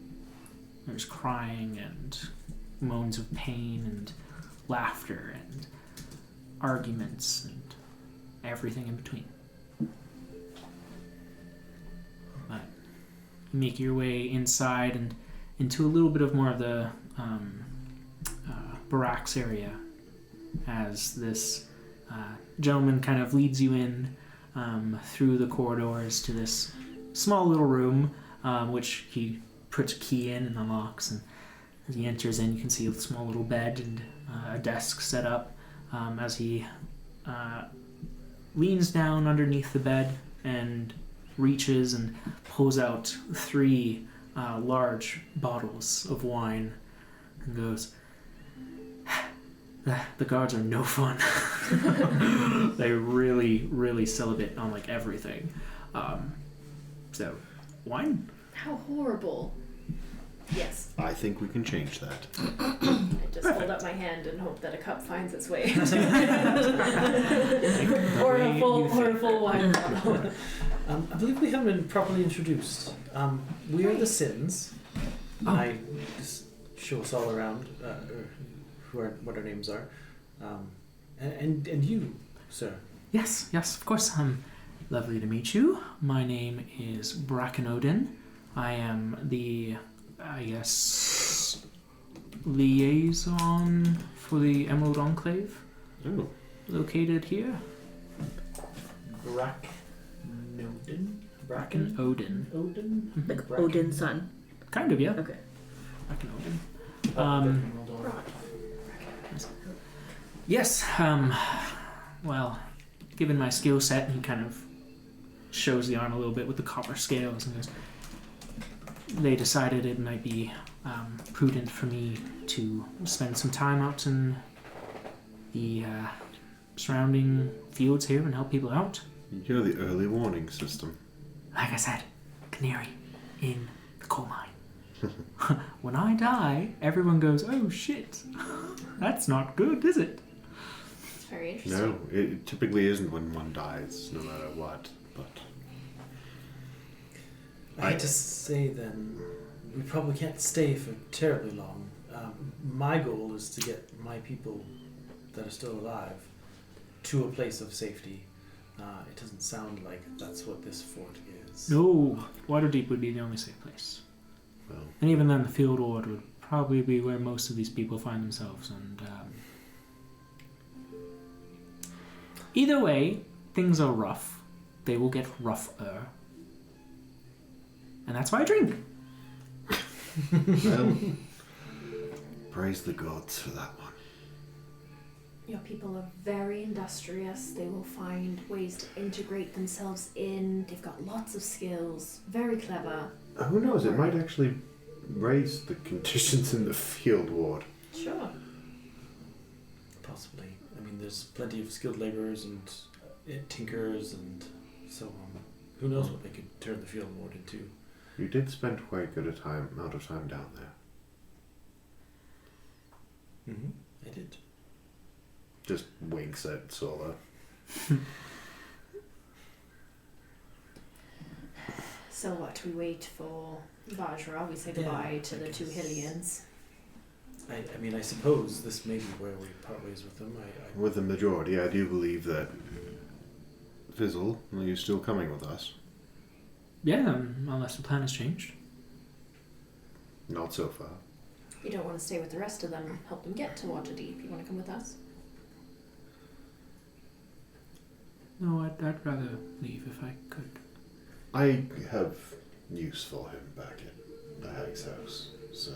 There's crying and moans of pain and laughter and arguments and everything in between. But you make your way inside and into a little bit of more of the barracks area as this gentleman kind of leads you in through the corridors to this small little room, which he puts a key in and unlocks, and as he enters in you can see a small little bed and a desk set up. As he leans down underneath the bed and reaches and pulls out 3 large bottles of wine and goes, the guards are no fun. They're really, really celibate on like everything. So, wine?
How horrible. Yes.
I think we can change that.
I just hold up my hand and hope that a cup finds its way. or a full wine bottle.
I believe we haven't been properly introduced. We are the Sins.
Oh.
I just show us all around what our names are. And you, sir.
Yes, of course. Lovely to meet you. My name is Bracken. I am the, liaison for the Emerald Enclave, located here.
Bracken
Bracken Odin.
Odin?
Like Odin's son.
Kind of, yeah.
Okay.
Yes, well, given my skill set, he kind of shows the arm a little bit with the copper scales and goes, they decided it might be prudent for me to spend some time out in the surrounding fields here and help people out.
You're the early warning system.
Like I said, canary in the coal mine. When I die, everyone goes, oh shit, that's not good, is it?
It's very interesting.
No, it typically isn't when one dies, no matter what, but...
I hate to say then, we probably can't stay for terribly long. My goal is to get my people that are still alive to a place of safety. It doesn't sound like that's what this fort is.
No, Waterdeep would be the only safe place.
Well,
And even then, the field ward would probably be where most of these people find themselves. And either way, things are rough. They will get rougher. And that's why I drink.
well, praise the gods for that one.
Your people are very industrious. They will find ways to integrate themselves in. They've got lots of skills. Very clever.
Who knows, it might actually raise the conditions in the field ward.
Sure.
Possibly. I mean, there's plenty of skilled laborers and tinkers and so on. Who knows what they could turn the field ward into.
You did spend quite a good amount of time down there.
Mm-hmm. I did.
Just winks at Sola.
So what? We wait for Vajra. We say
Yeah,
goodbye to
I
the two
guess.
Hillians.
I mean, I suppose this may be where we part ways with them.
With the majority, I do believe that... Fizzle, are you still coming with us?
Yeah, unless the plan has changed.
Not so far.
You don't want to stay with the rest of them. Help them get to Waterdeep. You want to come with us?
No, I'd rather leave if I could.
I have use for him back at the Hag's house, so...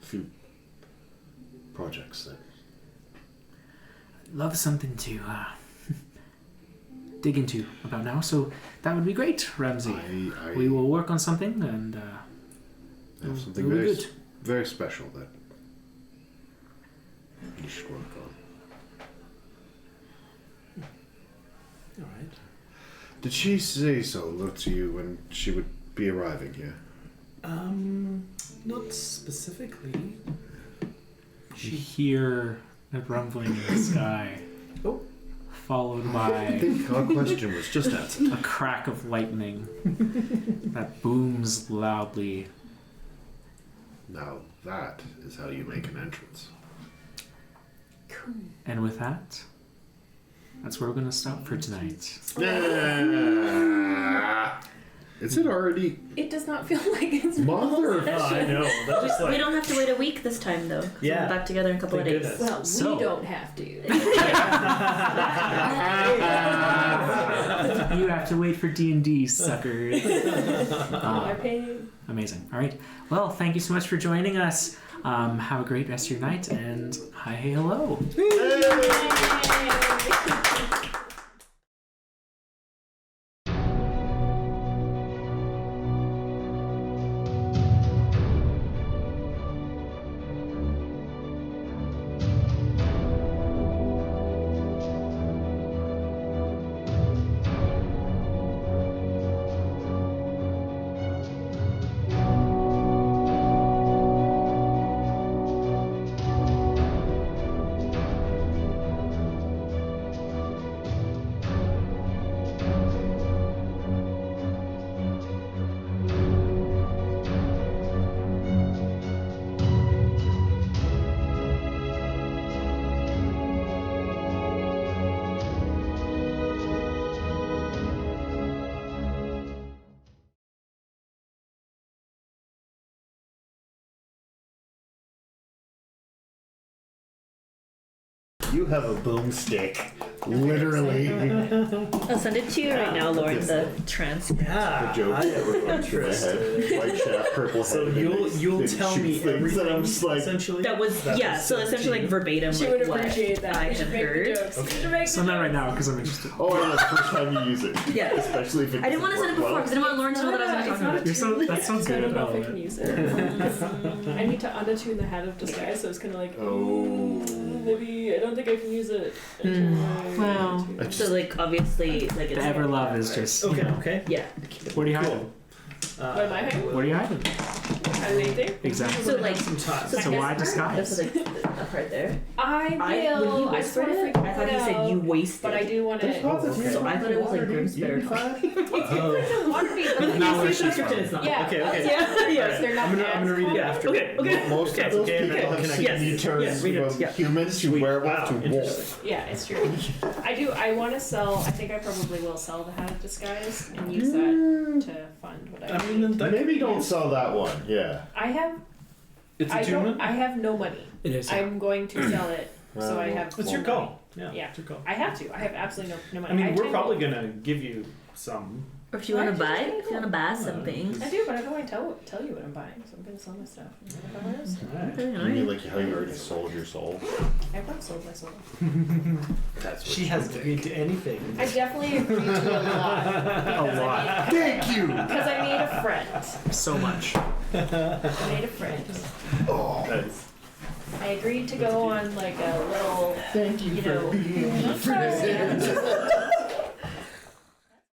A few projects that...
I'd love something to dig into about now, so that would be great, Ramsey. We will work on something and
have something
it'll be
very,
good.
very special that you should work on.
Alright.
Did she say so to you when she would be arriving here?
Not specifically.
You hear a rumbling in the sky, followed
I
by
think our question was just answered.
a crack of lightning that booms loudly.
Now that is how you make an entrance.
Cool.
And with that, that's where we're going to stop for tonight.
Is it already?
It does not feel like it's
Mother-
Oh, I know. That's just like...
We don't have to wait a week this time, though. 'Cause
Yeah.
we're back together in a couple of
Thank
days.
goodness.
Well,
So-
we don't have to.
You have to wait for D&D, suckers.
They're paying.
Amazing. All right. Well, thank you so much for joining us. Have a great rest of your night, and hi, hey, hello.
You have a boomstick. Literally.
I'll send it to you right now, Loren. The transcript.
Yeah,
The joke
I
that
am
runs through my head. White shaft, purple head.
So
and then
you'll
they
tell
shoot
me
things,
everything.
and I'm just like,
essentially.
That was so essentially like verbatim.
She
like,
would
what
appreciate that.
I
We
had
should make the
heard.
jokes. We
Okay.
should make
So
the
not right
jokes.
now because I'm interested.
oh, I know, the first time you use it.
Yeah.
Especially if it
I didn't want to send it before because I didn't want Lauren to know that I was going to talk about
You're
it.
so that's so
So I don't
good.
know if I
Oh,
can use it. I need to unattune the hat of disguise, so it's kind of like,
Oh.
maybe I don't think I can use it. until I
Wow.
attune.
So like obviously like
the
it's
Everlove is just.
Okay,
You know,
okay.
yeah.
what are you hiding?
What am I hiding?
What are you hiding?
I'm anything.
Exactly.
So like
Some time.
So why
that's
disguise?
like that part there.
I
When he
will. I
whispered
sort of
it,
freaked
I thought he said you wasted.
but I do want
There's
it.
lots of
Okay.
So I thought it was like Grimsby.
Oh.
Water beat, but
But
then
Not
you
what
see the
she's
description,
from.
it's not.
yeah,
Okay, okay.
Yeah, yes.
they're not.
I'm gonna read it after.
Okay, okay.
Most
Okay,
of those
okay,
people
okay.
have
Can I-
seen
yes,
you turn
yes, read it,
from
yeah.
humans to
Sweet.
werewolf
Wow,
to wolf.
interesting.
Yeah, it's true. I do. I want to sell. I think I probably will sell the hat of disguise and use that to fund what I
I mean,
need.
that
Maybe
could
don't
be-
sell that one. Yeah.
I have.
It's
I don't.
attunement.
I have no money.
It is.
I'm going to sell it, so I
Well,
have.
It's
full
your
money.
call. Yeah.
Yeah.
It's your call.
I have to. I have absolutely no
I
money.
mean, we're
tend
probably gonna give you some.
Or if you want to buy, if you want to buy something.
I do, but I don't want to tell you what I'm buying, so I'm going to sell my stuff.
Alright.
Okay,
You mean
alright.
like how you already sold your soul?
I've not sold my soul.
That's
She hasn't agreed to anything.
I definitely agreed to a lot.
A lot.
Thank you.
Because I made a friend.
So much.
I made a friend.
Oh,
Nice.
I agreed to go on like a little,
thank you
you
for
know,
being a
I'm sorry.
friend.